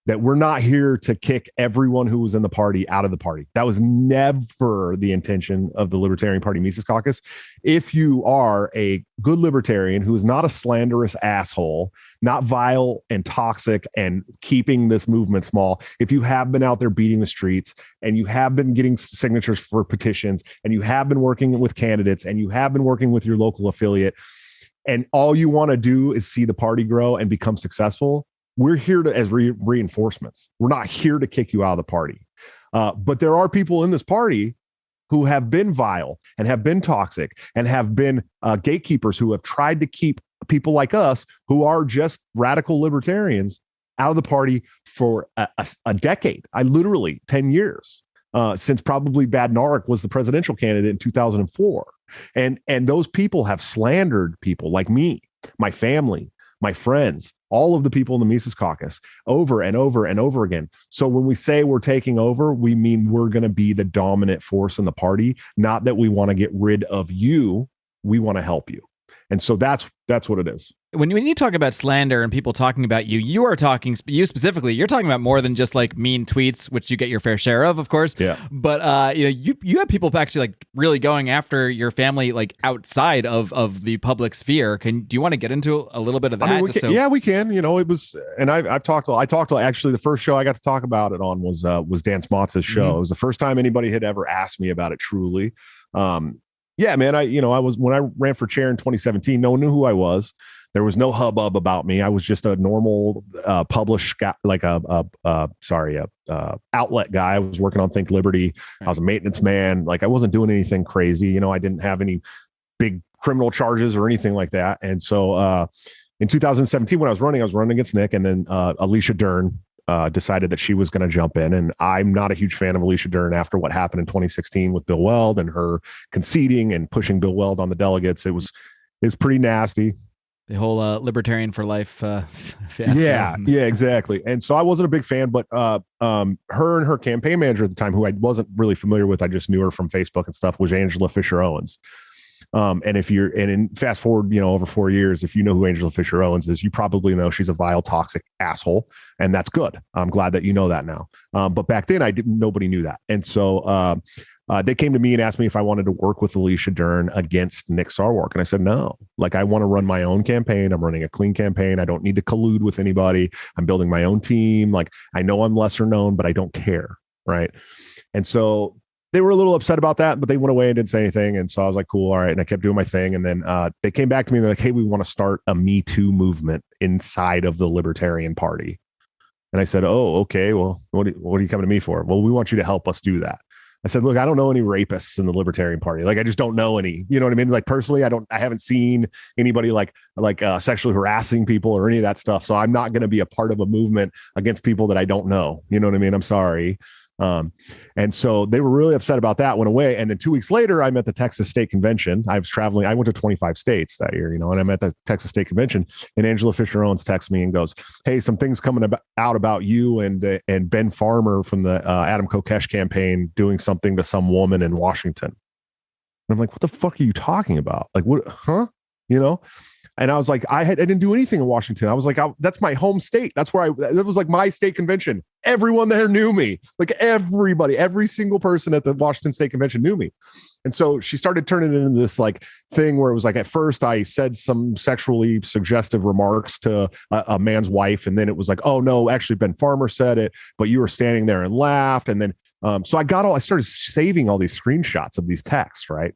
that we're not here to kick everyone who was in the party out of the party. That was never the intention of the Libertarian Party Mises Caucus. If you are a good libertarian who is not a slanderous asshole, not vile and toxic and keeping this movement small, if you have been out there beating the streets and you have been getting signatures for petitions and you have been working with candidates and you have been working with your local affiliate, and all you want to do is see the party grow and become successful, we're here to as reinforcements. We're not here to kick you out of the party. But there are people in this party who have been vile and have been toxic and have been gatekeepers who have tried to keep people like us who are just radical libertarians out of the party for a decade. I literally 10 years since probably Badnarik was the presidential candidate in 2004. And those people have slandered people like me, my family, my friends, all of the people in the Mises Caucus over and over and over again. So when we say we're taking over, we mean we're going to be the dominant force in the party, not that we want to get rid of you. We want to help you. And so that's what it is. When you talk about slander and people talking about you, you are talking, you specifically, you're talking about more than just like mean tweets, which you get your fair share of course. Yeah. But you have people actually like really going after your family, like outside of the public sphere. Do you want to get into a little bit of that? I mean, yeah, we can. You know, it was, and I talked to actually the first show I got to talk about it on was Dan Smotz's show. Mm-hmm. It was the first time anybody had ever asked me about it truly. Yeah, man, when I ran for chair in 2017, no one knew who I was. There was no hubbub about me. I was just a normal published guy, like outlet guy. I was working on Think Liberty. I was a maintenance man. Like I wasn't doing anything crazy. You know, I didn't have any big criminal charges or anything like that. And so in 2017, when I was running against Nick, and then Alicia Dern decided that she was going to jump in. And I'm not a huge fan of Alicia Dern after what happened in 2016 with Bill Weld and her conceding and pushing Bill Weld on the delegates. It was pretty nasty. The whole Libertarian for Life fiasco. Yeah, exactly. And so I wasn't a big fan, but her and her campaign manager at the time, who I wasn't really familiar with, I just knew her from Facebook and stuff, was Angela Fisher Owens. And fast forward, over 4 years, if you know who Angela Fisher Owens is, you probably know she's a vile, toxic asshole, and that's good. I'm glad that you know that now. But back then, nobody knew that, and so they came to me and asked me if I wanted to work with Alicia Dern against Nick Sarwark, and I said no. Like, I want to run my own campaign. I'm running a clean campaign. I don't need to collude with anybody. I'm building my own team. Like, I know I'm lesser known, but I don't care, right? And so they were a little upset about that, but they went away and didn't say anything. And so I was like, cool, all right. And I kept doing my thing. And then they came back to me and they're like, hey, we want to start a Me Too movement inside of the Libertarian Party. And I said, oh, okay, well, what are you coming to me for? Well, we want you to help us do that. I said, look, I don't know any rapists in the Libertarian Party. Like, I just don't know any, you know what I mean? Like, personally, I haven't seen anybody like sexually harassing people or any of that stuff. So I'm not going to be a part of a movement against people that I don't know. You know what I mean? I'm sorry. And so they were really upset about that, went away. And then 2 weeks later, I'm at the Texas State Convention. I was traveling. I went to 25 states that year, and I'm at the Texas State Convention, and Angela Fisher Owens texts me and goes, hey, some things coming out about you and Ben Farmer from the Adam Kokesh campaign doing something to some woman in Washington. And I'm like, what the fuck are you talking about? Like, what, huh? And I was like, I didn't do anything in Washington. I was like, that's my home state. That's where that was like my state convention. Everyone there knew me. Like, everybody, every single person at the Washington State Convention knew me. And so she started turning it into this like thing where it was like, at first I said some sexually suggestive remarks to a man's wife. And then it was like, oh no, actually Ben Farmer said it, but you were standing there and laughed. And then, so I started saving all these screenshots of these texts. Right.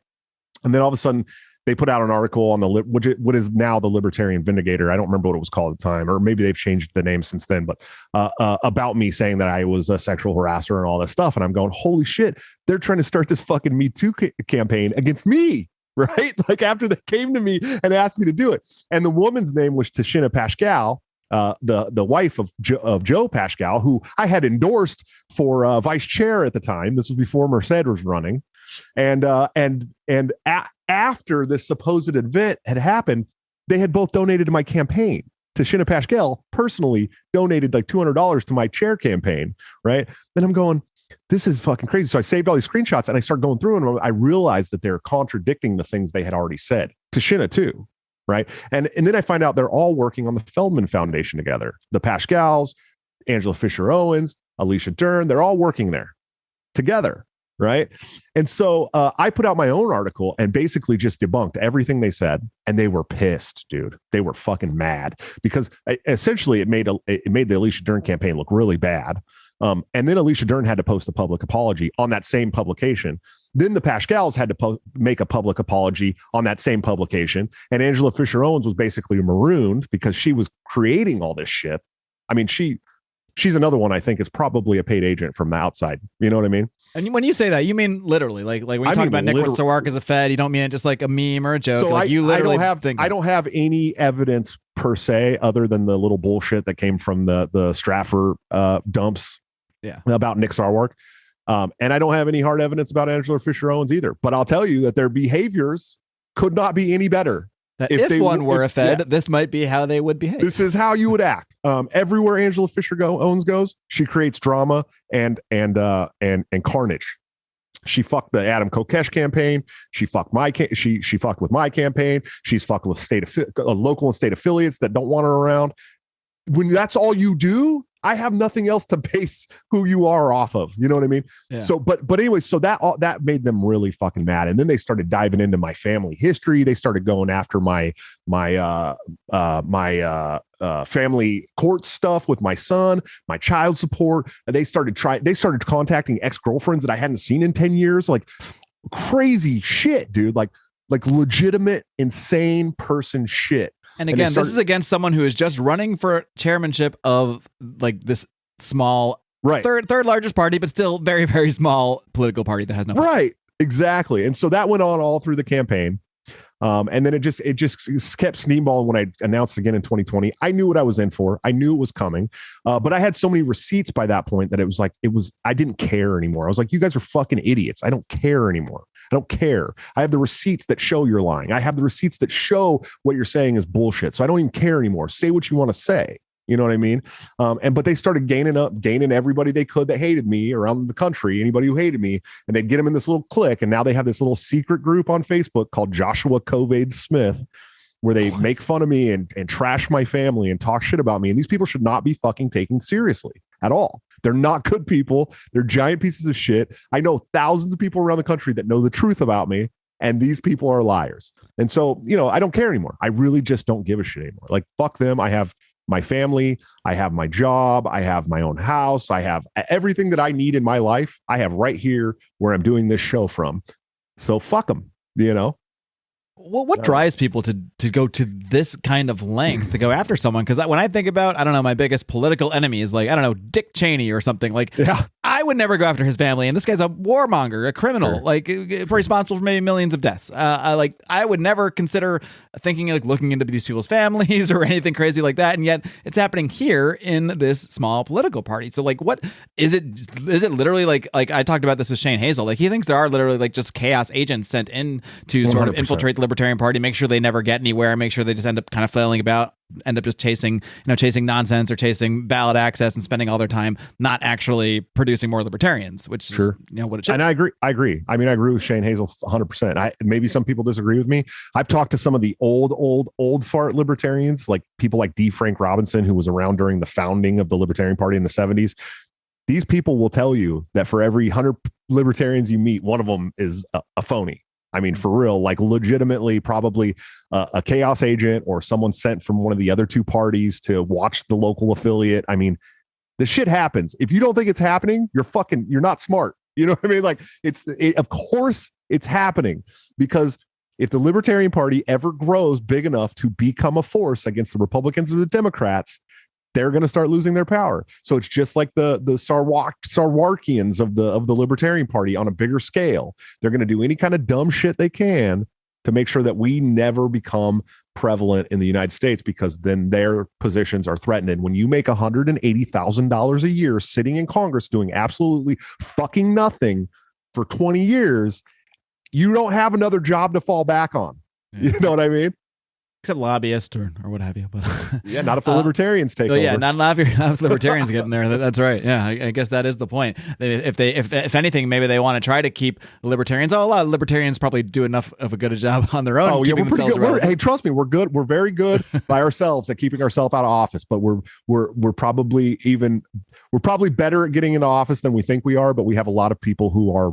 And then all of a sudden, they put out an article on what is now the Libertarian Vindicator. I don't remember what it was called at the time, or maybe they've changed the name since then, but about me saying that I was a sexual harasser and all this stuff. And I'm going, holy shit, they're trying to start this fucking Me Too campaign against me, right? Like, after they came to me and asked me to do it. And the woman's name was Tashina Pascal, the wife of Joe Pascal, who I had endorsed for vice chair at the time. This was before Merced was running. And after this supposed event had happened, they had both donated to my campaign Tashina Pascal personally donated like $200 to my chair campaign, right? Then I'm going, this is fucking crazy. So I saved all these screenshots and I start going through and I realized that they're contradicting the things they had already said. Tashina too, right? And then I find out they're all working on the Feldman Foundation together. The Pascals, Angela Fisher Owens, Alicia Dern, they're all working there together, right? And so I put out my own article and basically just debunked everything they said, and they were pissed, dude. They were fucking mad because essentially it made the Alicia Dern campaign look really bad. And then Alicia Dern had to post a public apology on that same publication. Then the Pascals had to make a public apology on that same publication. And Angela Fisher Owens was basically marooned because she was creating all this shit. I mean, she's another one I think is probably a paid agent from the outside. You know what I mean? And when you say that, you mean literally, like when you talk about Nicholas Sarwark as a Fed, you don't mean it just like a meme or a joke. So like you literally I don't have any evidence per se, other than the little bullshit that came from the Straffer dumps about Nick Sarwark. And I don't have any hard evidence about Angela Fisher Owens either. But I'll tell you that their behaviors could not be any better. That if one were a Fed, this might be how they would behave. This is how you would act. Everywhere Angela Fisher Owens goes, she creates drama and carnage. She fucked the Adam Kokesh campaign. She fucked she fucked with my campaign. She's fucked with local and state affiliates that don't want her around. When that's all you do, I have nothing else to base who you are off of. You know what I mean? Yeah. So, but anyway, so that made them really fucking mad. And then they started diving into my family history. They started going after my family court stuff with my son, my child support. And they started contacting ex-girlfriends that I hadn't seen in 10 years. Like crazy shit, dude. Like legitimate, insane person shit. And again, this is against someone who is just running for chairmanship of like this small, third largest party, but still very, very small political party that has no. Right. Exactly. And so that went on all through the campaign. And then it just kept snowballing when I announced again in 2020. I knew what I was in for. I knew it was coming. But I had so many receipts by that point that I didn't care anymore. I was like, you guys are fucking idiots. I don't care anymore. I don't care. I have the receipts that show you're lying. I have the receipts that show what you're saying is bullshit. So I don't even care anymore. Say what you want to say. You know what I mean? But they started gaining everybody they could that hated me around the country, anybody who hated me, and they'd get them in this little clique. And now they have this little secret group on Facebook called Joshua Covade Smith, where they make fun of me and trash my family and talk shit about me. And these people should not be fucking taken seriously at all. They're not good people. They're giant pieces of shit. I know thousands of people around the country that know the truth about me, and these people are liars. And so, I don't care anymore. I really just don't give a shit anymore. Like, fuck them. I have my family. I have my job. I have my own house. I have everything that I need in my life. I have right here where I'm doing this show from. So fuck them, Well, what drives people to go to this kind of length to go after someone? Because when I think about, I don't know, my biggest political enemy is like, I don't know, Dick Cheney or something. Like, I would never go after his family. And this guy's a warmonger, a criminal, like responsible for maybe millions of deaths. I would never consider thinking like looking into these people's families or anything crazy like that. And yet it's happening here in this small political party. So like, what is it? Is it literally like I talked about this with Shane Hazel. Like he thinks there are literally like just chaos agents sent in to 100%. Sort of infiltrate the Libertarian Party, make sure they never get anywhere, make sure they just end up kind of flailing about, end up just chasing nonsense or chasing ballot access and spending all their time not actually producing more libertarians, which is what it should. And I agree. I mean, I agree with Shane Hazel 100%. Maybe some people disagree with me. I've talked to some of the old fart libertarians, like people like D. Frank Robinson, who was around during the founding of the Libertarian Party in the 70s. These people will tell you that for every 100 libertarians you meet, one of them is a phony. I mean, for real, like legitimately probably a chaos agent or someone sent from one of the other two parties to watch the local affiliate. I mean, the shit happens. If you don't think it's happening, you're not smart. You know what I mean? Like of course it's happening, because if the Libertarian Party ever grows big enough to become a force against the Republicans or the Democrats, they're going to start losing their power. So it's just like the Sarwarkians of the Libertarian Party on a bigger scale. They're going to do any kind of dumb shit they can to make sure that we never become prevalent in the United States, because then their positions are threatened. And when you make $180,000 a year sitting in Congress doing absolutely fucking nothing for 20 years, you don't have another job to fall back on. You know what I mean? except lobbyist or what have you. But Yeah, not if the libertarians take over. Yeah, not if libertarians get in there. That's right. Yeah, I guess that is the point. If anything, maybe they want to try to keep libertarians. A lot of libertarians probably do enough of a good a job on their own. Oh yeah, we're pretty good. Relevant. Hey, trust me, we're good. We're very good by ourselves at keeping ourselves out of office. But we're probably better at getting into office than we think we are. But we have a lot of people who are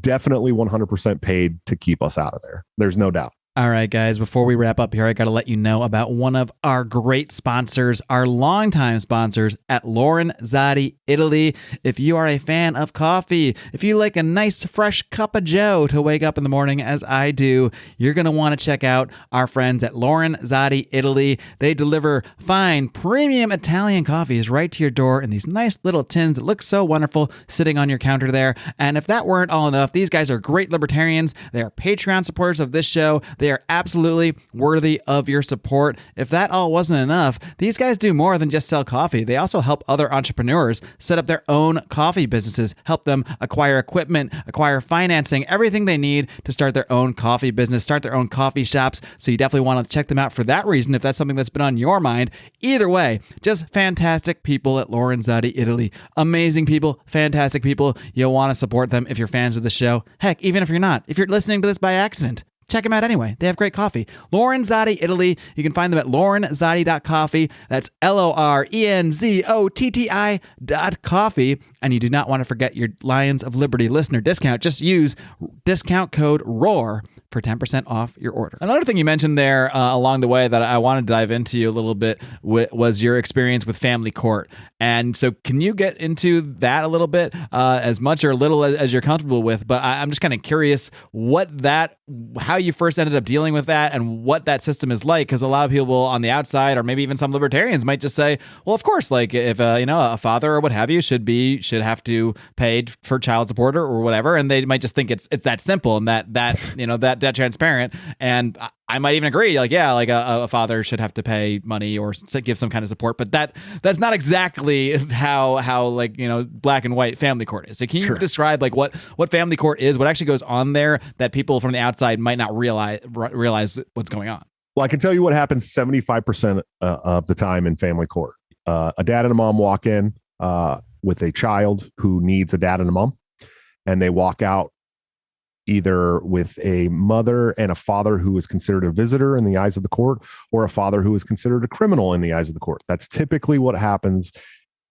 definitely 100% paid to keep us out of there. There's no doubt. All right, guys, before we wrap up here, I got to let you know about one of our great sponsors, our longtime sponsors at Lorenzotti, Italy. If you are a fan of coffee, if you like a nice fresh cup of joe to wake up in the morning as I do, you're going to want to check out our friends at Lorenzotti, Italy. They deliver fine, premium Italian coffees right to your door in these nice little tins that look so wonderful sitting on your counter there. And if that weren't all enough, these guys are great libertarians. They are Patreon supporters of this show. They are absolutely worthy of your support. If that all wasn't enough, these guys do more than just sell coffee. They also help other entrepreneurs set up their own coffee businesses, help them acquire equipment, acquire financing, everything they need to start their own coffee business, start their own coffee shops. So you definitely want to check them out for that reason if that's something that's been on your mind. Either way, just fantastic people at Lorenzotti, Italy. Amazing people, fantastic people. You'll want to support them if you're fans of the show. Heck, even if you're not, if you're listening to this by accident, check them out anyway. They have great coffee. Lorenzotti, Italy. You can find them at lorenzotti.coffee. That's LORENZOTTI.coffee. And you do not want to forget your Lions of Liberty listener discount. Just use discount code ROAR for 10% off your order. Another thing you mentioned there along the way that I want to dive into a little bit was your experience with family court. And so can you get into that a little bit, as much or little as you're comfortable with? But I'm just kind of curious how you first ended up dealing with that and what that system is like. Because a lot of people on the outside, or maybe even some libertarians, might just say, well, of course, like if a father or what have you should have to pay for child support or whatever. And they might just think it's that simple and that transparent. And I might even agree, a father should have to pay money or give some kind of support, but that's not exactly how black and white family court is. So can you describe what family court is, what actually goes on there that people from the outside might not realize what's going on? Well, I can tell you what happens 75% of the time in family court. A dad and a mom walk in with a child who needs a dad and a mom, and they walk out either with a mother and a father who is considered a visitor in the eyes of the court, or a father who is considered a criminal in the eyes of the court. That's typically what happens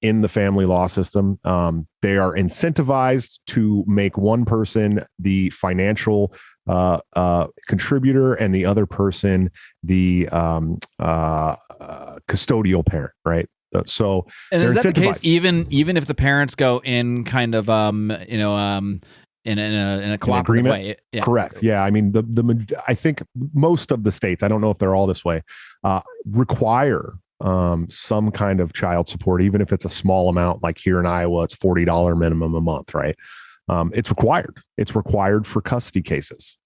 in the family law system. They are incentivized to make one person the financial contributor and the other person the custodial parent, right? So, and is that the case even if the parents go in kind of in a cooperative way? Yeah. Correct. Yeah. I mean, I think most of the states, I don't know if they're all this way, require some kind of child support, even if it's a small amount. Like here in Iowa, it's $40 minimum a month, right? It's required. It's required for custody cases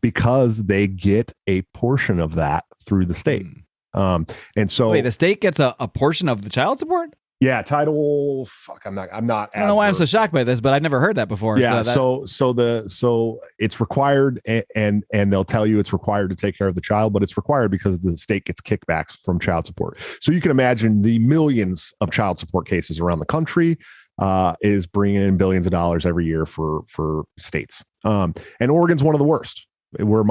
because they get a portion of that through the state. And so wait, the state gets a portion of the child support? Yeah, title. Fuck, I'm not. I don't know why I'm so shocked by this, but I've never heard that before. Yeah, so it's required, and they'll tell you it's required to take care of the child, but it's required because the state gets kickbacks from child support. So you can imagine the millions of child support cases around the country is bringing in billions of dollars every year for states. And Oregon's one of the worst. Where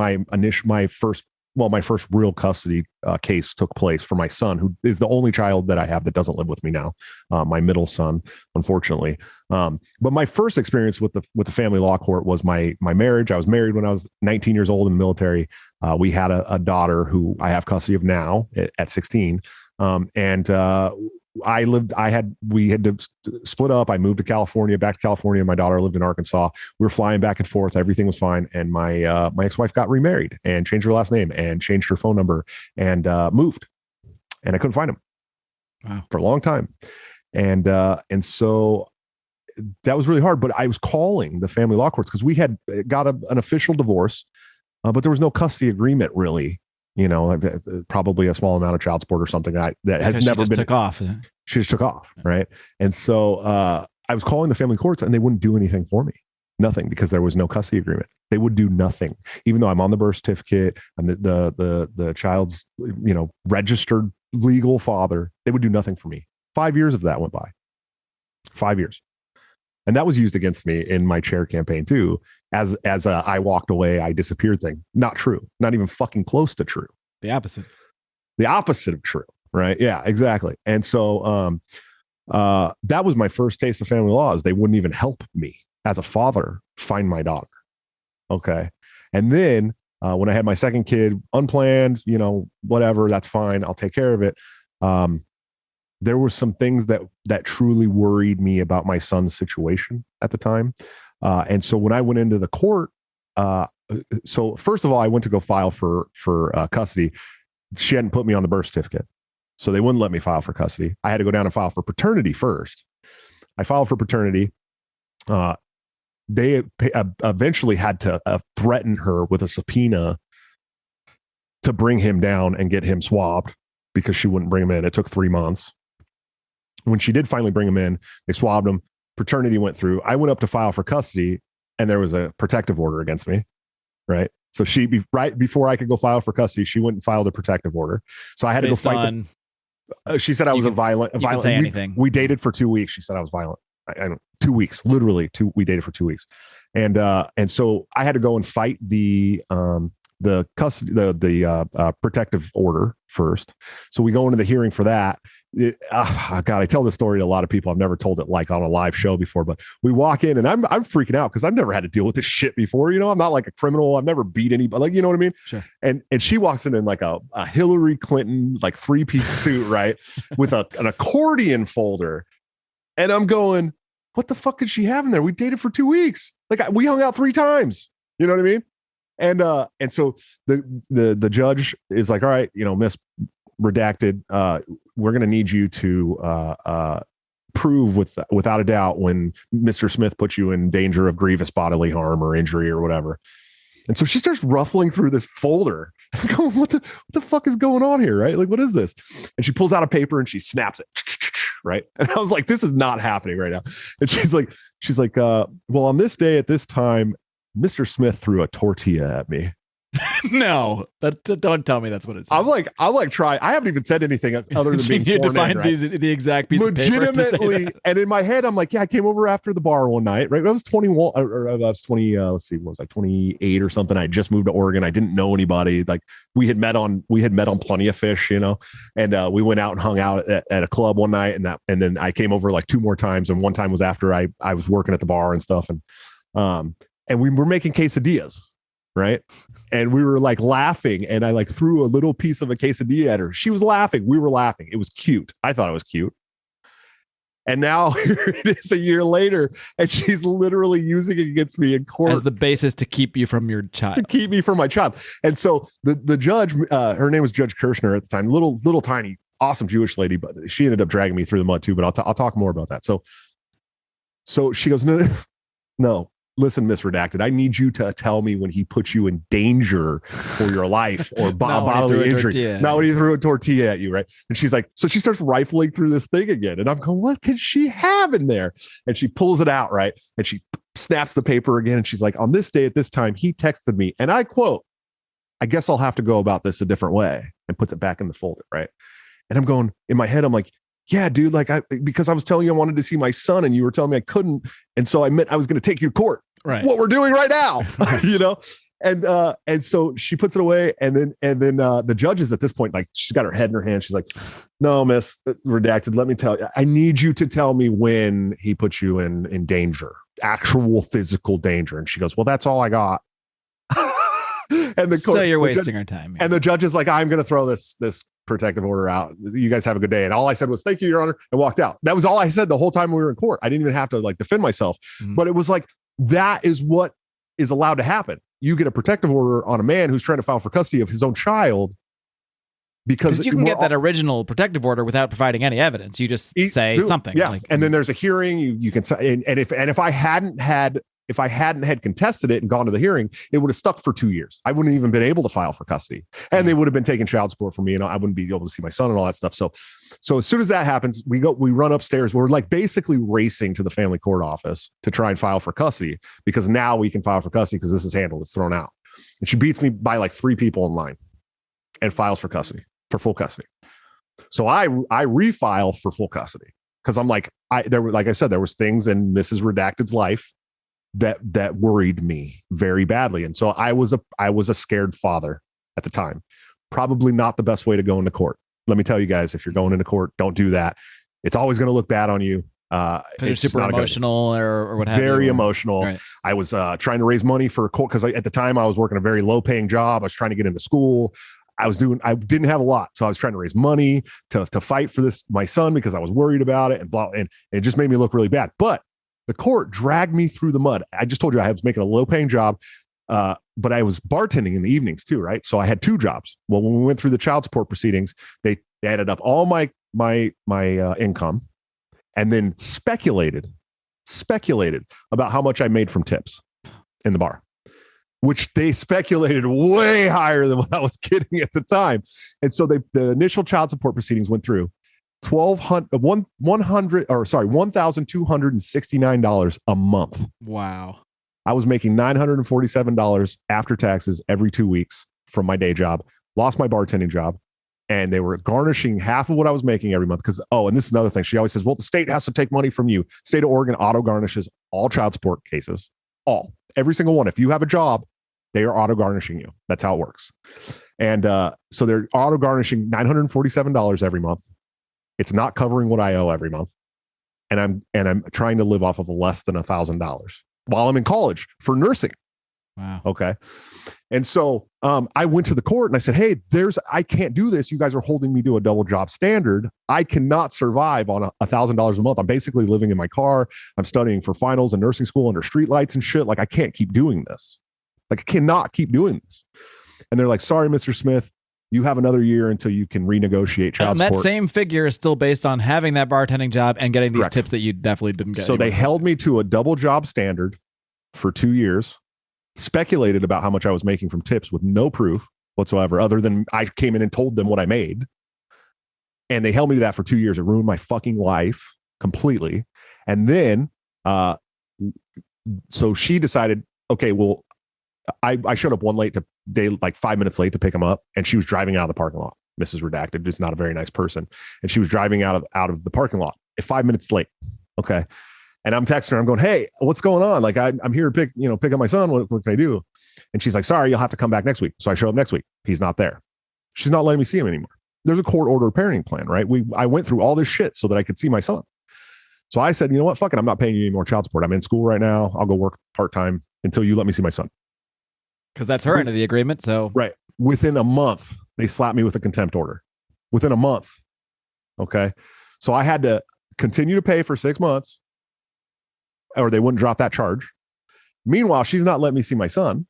my first real custody case took place for my son, who is the only child that I have that doesn't live with me now, my middle son, unfortunately. But my first experience with the family law court was my marriage. I was married when I was 19 years old in the military. We had a daughter who I have custody of now at 16. We had to split up. I moved to California, back to California. My daughter lived in Arkansas. We were flying back and forth. Everything was fine. And my ex-wife got remarried and changed her last name and changed her phone number and moved. And I couldn't find him for a long time. And so that was really hard. But I was calling the family law courts because we had got an official divorce, but there was no custody agreement really. Probably a small amount of child support or something that has never been took off. She just took off. Right. And so I was calling the family courts and they wouldn't do anything for me. Nothing, because there was no custody agreement. They would do nothing, even though I'm on the birth certificate and the child's, registered legal father. They would do nothing for me. 5 years of that went by. 5 years. And that was used against me in my chair campaign too, as a I walked away, I disappeared thing. Not true. Not even fucking close to true. The opposite. The opposite of true. Right. Yeah, exactly. And so that was my first taste of family laws. They wouldn't even help me as a father find my daughter. Okay. And then when I had my second kid, unplanned, whatever, that's fine. I'll take care of it. There were some things that truly worried me about my son's situation at the time. And so when I went into the court, so first of all, I went to go file for custody. She hadn't put me on the birth certificate, so they wouldn't let me file for custody. I had to go down and file for paternity first. I filed for paternity. They eventually had to threaten her with a subpoena to bring him down and get him swabbed because she wouldn't bring him in. It took 3 months. When she did finally bring him in, they swabbed him. Paternity went through. I went up to file for custody, and there was a protective order against me. Right. So right before I could go file for custody, she went and filed a protective order. So I had to go fight. She said I was violent. Say anything. We dated for 2 weeks. She said I was violent. 2 weeks, literally we dated for 2 weeks. And so I had to go and fight the custody, the protective order first. So we go into the hearing for that. God, I tell this story to a lot of people. I've never told it like on a live show before, but we walk in and I'm freaking out because I've never had to deal with this shit before. I'm not like a criminal. I've never beat anybody. Like, you know what I mean? Sure. And she walks in like a Hillary Clinton, like 3-piece suit, right? With an accordion folder. And I'm going, what the fuck did she have in there? We dated for 2 weeks. Like we hung out 3 times. You know what I mean? And so the judge is like, all right, Miss Redacted, we're going to need you to prove without a doubt when Mr. Smith put you in danger of grievous bodily harm or injury or whatever. And so she starts ruffling through this folder. I'm going, what the fuck is going on here? Right? Like, what is this? And she pulls out a paper and she snaps it. Right. And I was like, this is not happening right now. And she's like, well, on this day at this time, Mr. Smith threw a tortilla at me. No, don't tell me that's what it's. I'm like, try. I haven't even said anything other than being sworn to find in, right? the exact piece legitimately, of paper. And in my head, I'm like, yeah, I came over after the bar one night, right? I was 21, or I was 20. Let's see, what was I, 28 or something? I just moved to Oregon. I didn't know anybody. Like we had met on Plenty of Fish, and we went out and hung out at a club one night, and then I came over like 2 more times, and one time was after I was working at the bar and stuff, and we were making quesadillas. Right. And we were like laughing, and I like threw a little piece of a quesadilla at her. She was laughing. We were laughing. It was cute. I thought it was cute. And now it is a year later, and she's literally using it against me in court as the basis to keep you from your child. To keep me from my child. And so the judge, her name was Judge Kirshner at the time, little tiny, awesome Jewish lady, but she ended up dragging me through the mud too. But I'll talk more about that. So she goes, no. Listen, Miss Redacted, I need you to tell me when he put you in danger for your life or bodily injury. Not when he threw a tortilla at you, right? And she's like, so she starts rifling through this thing again. And I'm going, what can she have in there? And she pulls it out, right? And she snaps the paper again. And she's like, on this day at this time, he texted me. And I quote, I guess I'll have to go about this a different way, and puts it back in the folder, right? And I'm going, in my head, I'm like, yeah, dude, like because I was telling you I wanted to see my son and you were telling me I couldn't. And so I meant I was going to take you to court. Right. What we're doing right now, And so she puts it away. And then the judges at this point, like she's got her head in her hand. She's like, no, Miss Redacted, let me tell you, I need you to tell me when he put you in danger, actual physical danger. And she goes, well, that's all I got. And so you're wasting our time. And the judge is like, I'm going to throw this protective order out. You guys have a good day. And all I said was, thank you, Your Honor, and walked out. That was all I said the whole time we were in court. I didn't even have to like defend myself, but it was like, that is what is allowed to happen. You get a protective order on a man who's trying to file for custody of his own child because you can get that original protective order without providing any evidence. You just say something. Yeah. Like, and then there's a hearing. You can say, and if I hadn't had if I hadn't had contested it and gone to the hearing, it would have stuck for 2 years. I wouldn't have even been able to file for custody, and they would have been taking child support from me, and I wouldn't be able to see my son and all that stuff. So as soon as that happens, we run upstairs. We're like basically racing to the family court office to try and file for custody, because now we can file for custody because this is handled. It's thrown out. And she beats me by like 3 people in line and files for custody, for full custody. So I refile for full custody because I'm like, like I said, there was things in Mrs. Redacted's life that worried me very badly. And so I was a scared father at the time. Probably not the best way to go into court. Let me tell you guys, if you're going into court, don't do that. It's always going to look bad on you. You're super emotional or what have you. Very emotional. Right. I was trying to raise money for a court because at the time I was working a very low paying job. I was trying to get into school. I didn't have a lot. So I was trying to raise money to fight for my son, because I was worried about it and it just made me look really bad. But the court dragged me through the mud. I just told you I was making a low paying job, but I was bartending in the evenings too, right? So I had 2 jobs. Well, when we went through the child support proceedings, they added up all my income and then speculated about how much I made from tips in the bar, which they speculated way higher than what I was getting at the time. And so the initial child support proceedings went through $1,269 a month. Wow. I was making $947 after taxes every 2 weeks from my day job, lost my bartending job, and they were garnishing half of what I was making every month. Because, and this is another thing. She always says, well, the state has to take money from you. State of Oregon auto garnishes all child support cases. Every single one. If you have a job, they are auto garnishing you. That's how it works. And so they're auto garnishing $947 every month. It's not covering what I owe every month. And I'm trying to live off of less than $1,000 while I'm in college for nursing. Wow. Okay. And so I went to the court and I said, hey, I can't do this. You guys are holding me to a double job standard. I cannot survive on $1,000 a month. I'm basically living in my car. I'm studying for finals in nursing school under streetlights and shit. Like, I can't keep doing this. Like, I cannot keep doing this. And they're like, sorry, Mr. Smith, you have another year until you can renegotiate child support. And that same figure is still based on having that bartending job and getting these tips that you definitely didn't get. So they held me to a double job standard for 2 years, speculated about how much I was making from tips with no proof whatsoever, other than I came in and told them what I made. And they held me to that for 2 years. It ruined my fucking life completely. And then, so she decided, okay, well, I showed up like 5 minutes late to pick him up, and she was driving out of the parking lot. Mrs. Redacted, just not a very nice person. And she was driving out of the parking lot at 5 minutes late. Okay. And I'm texting her. I'm going, hey, what's going on? Like, I'm here to pick up my son. What can I do? And she's like, sorry, you'll have to come back next week. So I show up next week. He's not there. She's not letting me see him anymore. There's a court order parenting plan, right? I went through all this shit so that I could see my son. So I said, you know what? Fuck it. I'm not paying you any more child support. I'm in school right now. I'll go work part-time until you let me see my son. Because that's her end of the agreement. So right. Within a month, they slapped me with a contempt order. Within a month. Okay. So I had to continue to pay for 6 months, or they wouldn't drop that charge. Meanwhile, she's not letting me see my son.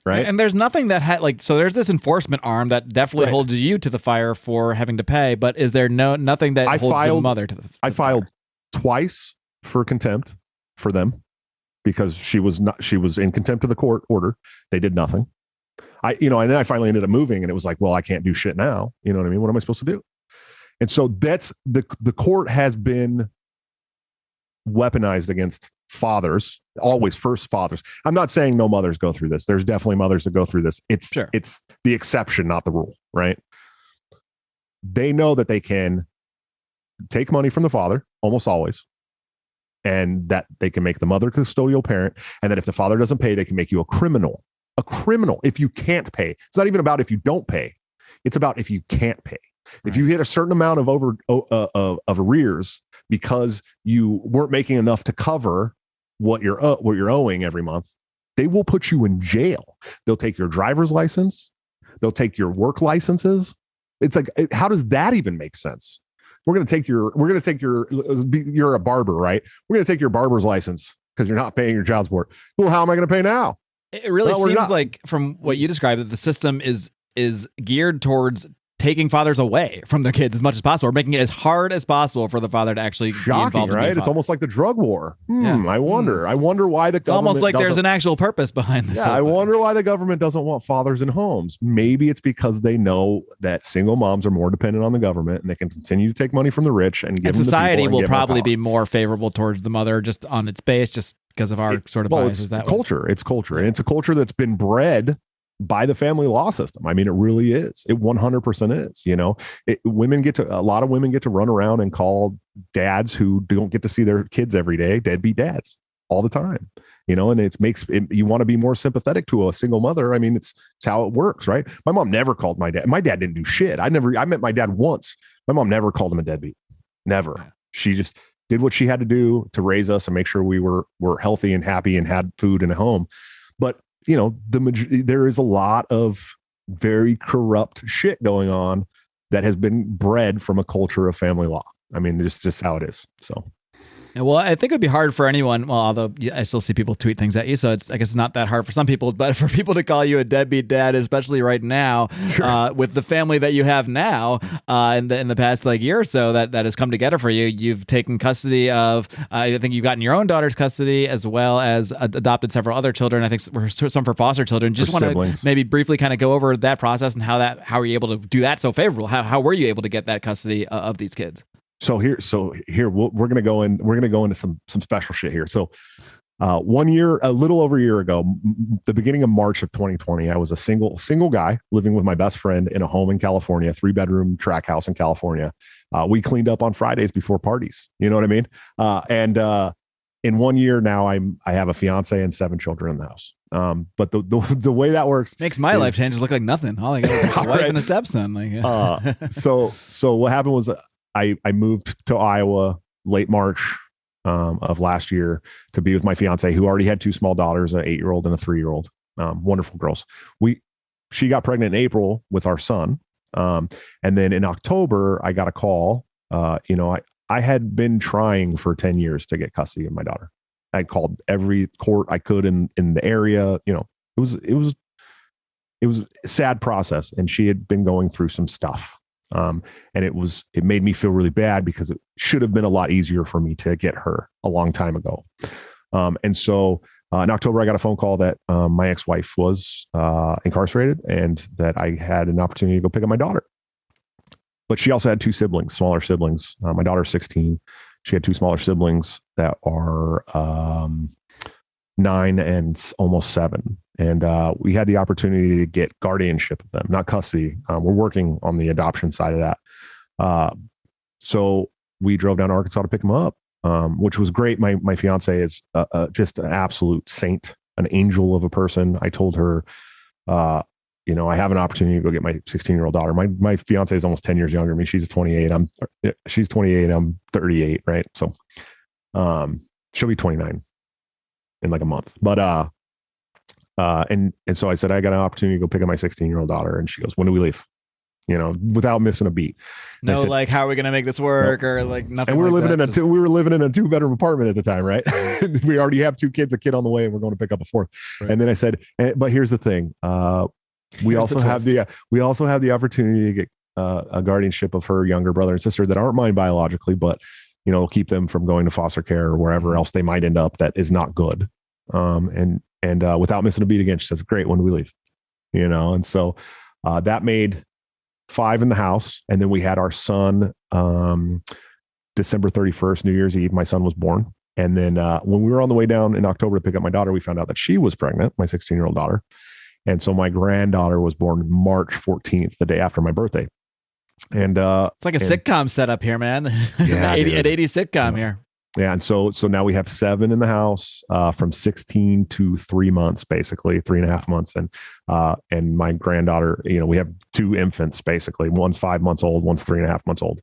Right. And there's nothing that so there's this enforcement arm that definitely holds you to the fire for having to pay. But is there nothing that holds the mother to the fire? I filed twice for contempt for them, because she was in contempt of the court order. They did nothing. And then I finally ended up moving, and it was like, well, I can't do shit now. You know what I mean? What am I supposed to do? And so that's the court has been weaponized against fathers, always first fathers. I'm not saying no mothers go through this. There's definitely mothers that go through this. It's the exception, not the rule, right? They know that they can take money from the father almost always, and that they can make the mother custodial parent, and that if the father doesn't pay, they can make you a criminal if you can't pay. It's not even about if you don't pay. It's about if you can't pay. Right. If you hit a certain amount of arrears because you weren't making enough to cover what you're owing every month, they will put you in jail. They'll take your driver's license. They'll take your work licenses. It's like, how does that even make sense? You're a barber, right? We're going to take your barber's license because you're not paying your child support. Well, how am I going to pay now? It really seems like, from what you described, that the system is geared towards taking fathers away from their kids as much as possible, or making it as hard as possible for the father to actually be Shocking, involved in right? It's almost like the drug war. I wonder why the government. It's almost like there's an actual purpose behind this. Yeah, I wonder why the government doesn't want fathers in homes. Maybe it's because they know that single moms are more dependent on the government, and they can continue to take money from the rich and give them society the people will probably be more favorable towards the mother just on its base, just because of our sort of biases. That culture. It's culture, and it's a culture that's been bred by the family law system. I mean, it really is. It 100% is. You know, a lot of women get to run around and call dads who don't get to see their kids every day deadbeat dads all the time. You know, and you want to be more sympathetic to a single mother. I mean, it's how it works, right? My mom never called my dad. My dad didn't do shit. I met my dad once. My mom never called him a deadbeat. Never. She just did what she had to do to raise us and make sure we were healthy and happy and had food and a home. But you know, there is a lot of very corrupt shit going on that has been bred from a culture of family law. I mean, it's just how it is. So. Well, I think it would be hard for anyone. Well, although I still see people tweet things at you, so I guess it's not that hard for some people. But for people to call you a deadbeat dad, especially right now, sure. With the family that you have now, in the past year or so that has come together for you, you've taken custody of. I think you've gotten your own daughter's custody as well as adopted several other children. I think some for foster children. Just want to maybe briefly kind of go over that process and how are you able to do that so favorable? How were you able to get that custody of these kids? So here, we're gonna go into some special shit here. So, 1 year, a little over a year ago, the beginning of March of 2020, I was a single guy living with my best friend in a home in California, 3-bedroom tract house in California. We cleaned up on Fridays before parties. You know what I mean? And in 1 year now, I have a fiance and 7 children in the house. But the way that works makes my life changes look like nothing. All I got is a wife and a stepson. So what happened was, I moved to Iowa late March of last year to be with my fiance, who already had 2 small daughters, an 8-year-old and a 3-year-old, wonderful girls. She got pregnant in April with our son. And then in October, I got a call. I had been trying for 10 years to get custody of my daughter. I called every court I could in the area. You know, it was a sad process, and she had been going through some stuff. And it made me feel really bad because it should have been a lot easier for me to get her a long time ago. And so in October, I got a phone call that my ex-wife was incarcerated and that I had an opportunity to go pick up my daughter. But she also had 2 siblings, smaller siblings. My daughter's 16. She had 2 smaller siblings that are 9 and almost 7. And we had the opportunity to get guardianship of them, not custody. We're working on the adoption side of that. So we drove down to Arkansas to pick them up, which was great. My fiance is just an absolute saint, an angel of a person. I told her, I have an opportunity to go get my 16-year-old daughter. My fiance is almost 10 years younger than me. She's 28. She's 28. I'm 38. Right. So she'll be 29 in like a month. But and so I said, I got an opportunity to go pick up my 16-year-old daughter. And she goes, when do we leave? Without missing a beat. No, said, how are we going to make this work? No. Or like nothing. And we were living in a 2-bedroom apartment at the time, right? We already have 2 kids, a kid on the way, and we're going to pick up a 4th. Right. And then I said, but here's the thing. We also have the opportunity to get a guardianship of her younger brother and sister that aren't mine biologically, but keep them from going to foster care or wherever else they might end up that is not good. And without missing a beat again, she said, great, when do we leave? And so that made 5 in the house. And then we had our son, December 31st, New Year's Eve, my son was born. And then when we were on the way down in October to pick up my daughter, we found out that she was pregnant, my 16-year-old daughter. And so my granddaughter was born March 14th, the day after my birthday. And it's like a sitcom setup here, man. Yeah, an 80 sitcom here. Yeah. And so now we have 7 in the house, from 16 to 3 months, basically 3.5 months. And my granddaughter, we have 2 infants, basically. One's 5 months old, one's 3.5 months old.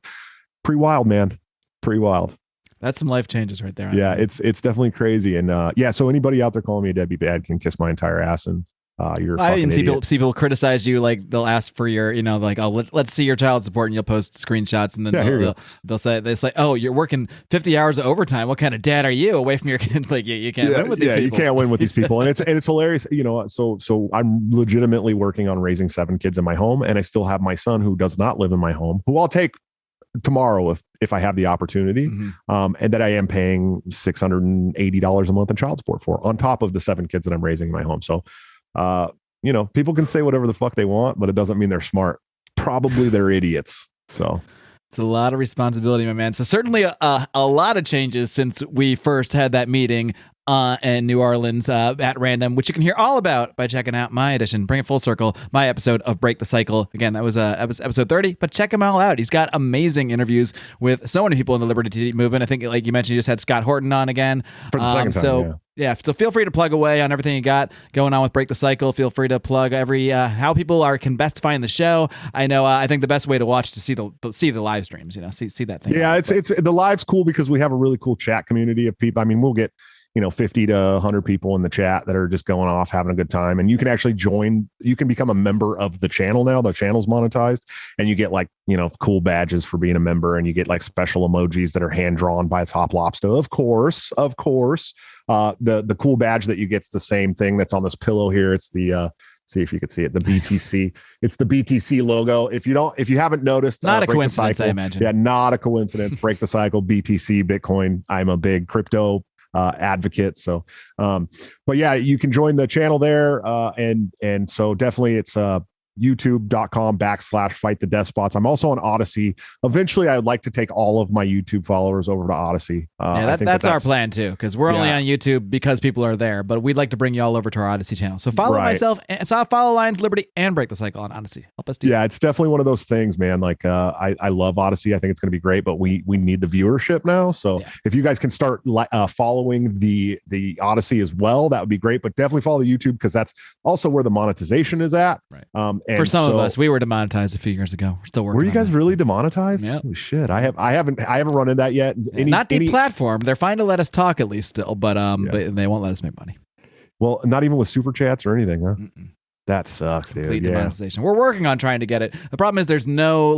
Pretty wild, man. Pretty wild. That's some life changes right there. Yeah. It's definitely crazy. And so anybody out there calling me a deadbeat dad can kiss my entire ass. And you're I fucking even idiot. see people criticize you, like they'll ask for your, like, oh, let's see your child support, and you'll post screenshots, and then Yeah, here you they'll say, it's like, oh, you're working 50 hours of overtime. What kind of dad are you away from your kids? Like, you can't win with these people. You can't win with these people, and it's hilarious. So I'm legitimately working on raising 7 kids in my home, and I still have my son who does not live in my home, who I'll take tomorrow if I have the opportunity, and that I am paying $680 a month in child support for, on top of the 7 kids that I'm raising in my home. So, people can say whatever the fuck they want, but it doesn't mean they're smart. Probably they're idiots. So it's a lot of responsibility, my man. So certainly a lot of changes since we first had that meeting in New Orleans at random, which you can hear all about by checking out my edition, bring it full circle, my episode of Break the Cycle. Again, that was episode 30, but check him all out. He's got amazing interviews with so many people in the Liberty movement. I think, like you mentioned, you just had Scott Horton on again. For the second time, yeah, so feel free to plug away on everything you got going on with Break the Cycle. Feel free to plug how people can best find the show. I know. I think the best way to watch is to see the live streams. See that thing. Yeah, it's the live's cool because we have a really cool chat community of people. I mean, we'll get 50 to 100 people in the chat that are just going off having a good time, and you can actually join. You can become a member of the channel now. The channel's monetized, and you get cool badges for being a member, and you get like special emojis that are hand drawn by Top Lobster. Of course. The cool badge that you get's the same thing that's on this pillow here. It's the see if you could see it, the BTC. It's the BTC logo. If you haven't noticed, not a Break coincidence, the Cycle, I imagine. Yeah, not a coincidence. Break the Cycle, BTC, Bitcoin. I'm a big crypto advocate. So, but yeah, you can join the channel there. And so definitely it's youtube.com/fight the despots. I'm also on Odyssey. Eventually I would like to take all of my YouTube followers over to Odyssey. That's our plan too, because we're only on YouTube because people are there, but we'd like to bring you all over to our Odyssey channel. So follow myself, and follow Lions Liberty and Break the Cycle on Odyssey. Help us do that. It's definitely one of those things, man. Like I love Odyssey. I think it's going to be great, but we need the viewership now. So if you guys can start following the Odyssey as well, that would be great. But definitely follow the YouTube, because that's also where the monetization is at. Right. For some of us, we were demonetized a few years ago. We're still working. Were you guys really demonetized? Yep. Holy shit! I haven't run into that yet. Not deplatformed. They're fine to let us talk at least still, but they won't let us make money. Well, not even with super chats or anything, huh? Mm-mm. That sucks, dude. Complete demonetization. We're working on trying to get it. The problem is there's no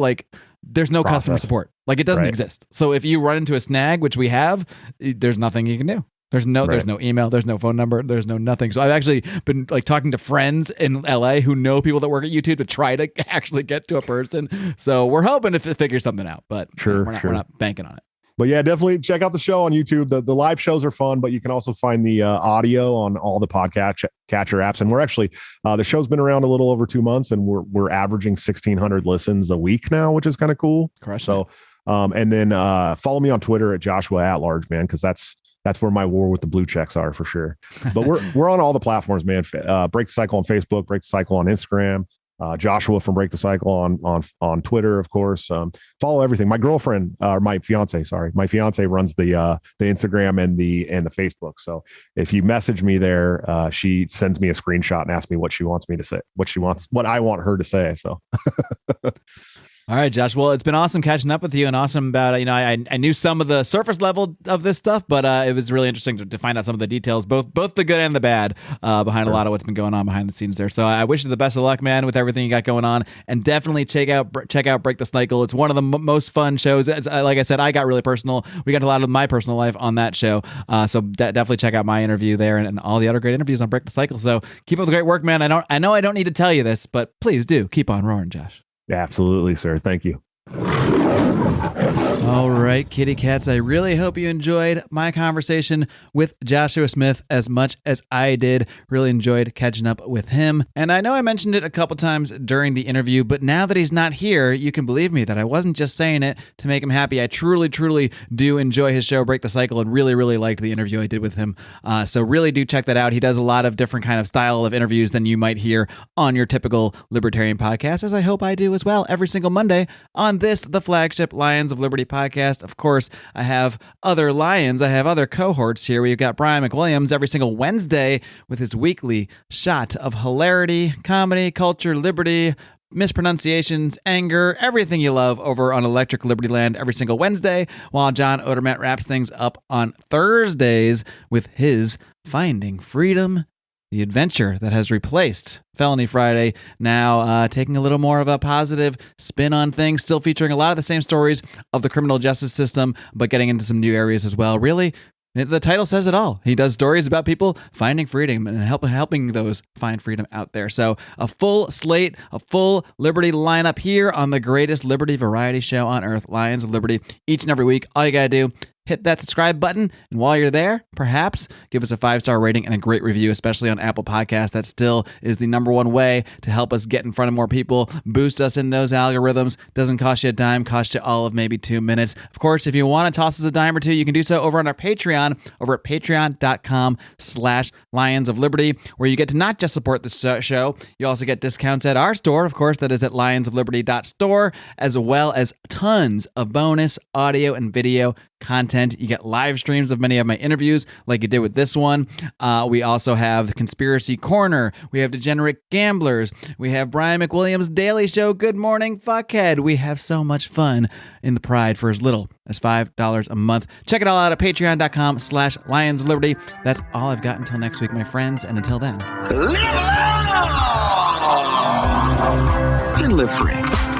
customer support. Like, it doesn't exist. So if you run into a snag, which we have, there's nothing you can do. There's no email, there's no phone number, there's no nothing. So I've actually been talking to friends in LA who know people that work at YouTube to try to actually get to a person. So we're hoping to figure something out, but we're not banking on it. But yeah, definitely check out the show on YouTube. The live shows are fun, but you can also find the audio on all the podcast catcher apps. And we're actually the show's been around a little over 2 months, and we're averaging 1,600 listens a week now, which is kind of cool. So and then follow me on Twitter at Joshua @large, man, because that's where my war with the blue checks are for sure. But we're on all the platforms, man. Break the Cycle on Facebook, Break the Cycle on Instagram, Joshua from Break the Cycle on Twitter, of course. Follow everything. My girlfriend, or my fiance runs the Instagram and the Facebook. So if you message me there, she sends me a screenshot and asks me what she wants me to say, what I want her to say. So. All right, Josh. Well, it's been awesome catching up with you, and awesome about, I knew some of the surface level of this stuff, but it was really interesting to find out some of the details, both the good and the bad, behind a lot of what's been going on behind the scenes there. So I wish you the best of luck, man, with everything you got going on, and definitely check out Break the Cycle. It's one of the most fun shows. Like I said, I got really personal. We got a lot of my personal life on that show. So definitely check out my interview there and all the other great interviews on Break the Cycle. So keep up the great work, man. I know I don't need to tell you this, but please do keep on roaring, Josh. Absolutely, sir. Thank you. All right, kitty cats, I really hope you enjoyed my conversation with Joshua Smith as much as I did. Really enjoyed catching up with him. And I know I mentioned it a couple times during the interview, but now that he's not here, you can believe me that I wasn't just saying it to make him happy. I truly, truly do enjoy his show, Break the Cycle, and really, really liked the interview I did with him. So really do check that out. He does a lot of different kind of style of interviews than you might hear on your typical libertarian podcast, as I hope I do as well every single Monday on this, the flagship Lions of Liberty podcast. Of course, I have other Lions. I have other cohorts here. We've got Brian McWilliams every single Wednesday with his weekly shot of hilarity, comedy, culture, liberty, mispronunciations, anger, everything you love over on Electric Liberty Land every single Wednesday, while John Odermatt wraps things up on Thursdays with his Finding Freedom the adventure that has replaced Felony Friday, now taking a little more of a positive spin on things, still featuring a lot of the same stories of the criminal justice system, but getting into some new areas as well. Really, the title says it all. He does stories about people finding freedom and helping those find freedom out there. So a full slate, a full Liberty lineup here on the greatest Liberty variety show on earth, Lions of Liberty, each and every week. All you got to do, hit that subscribe button, and while you're there, perhaps give us a 5-star rating and a great review, especially on Apple Podcasts. That still is the number one way to help us get in front of more people, boost us in those algorithms. Doesn't cost you a dime, costs you all of maybe 2 minutes. Of course, if you want to toss us a dime or two, you can do so over on our Patreon, over at patreon.com/Lions of Liberty, where you get to not just support the show, you also get discounts at our store. Of course, that is at lionsofliberty.store, as well as tons of bonus audio and video content. You get live streams of many of my interviews like you did with this one. We also have the Conspiracy Corner. We have Degenerate Gamblers. We have Brian McWilliams' Daily Show, Good Morning Fuckhead. We have so much fun in the Pride for as little as $5 a month. Check it all out at patreon.com/Lions of Liberty. That's all I've got until next week, my friends. And until then, Live long and live free.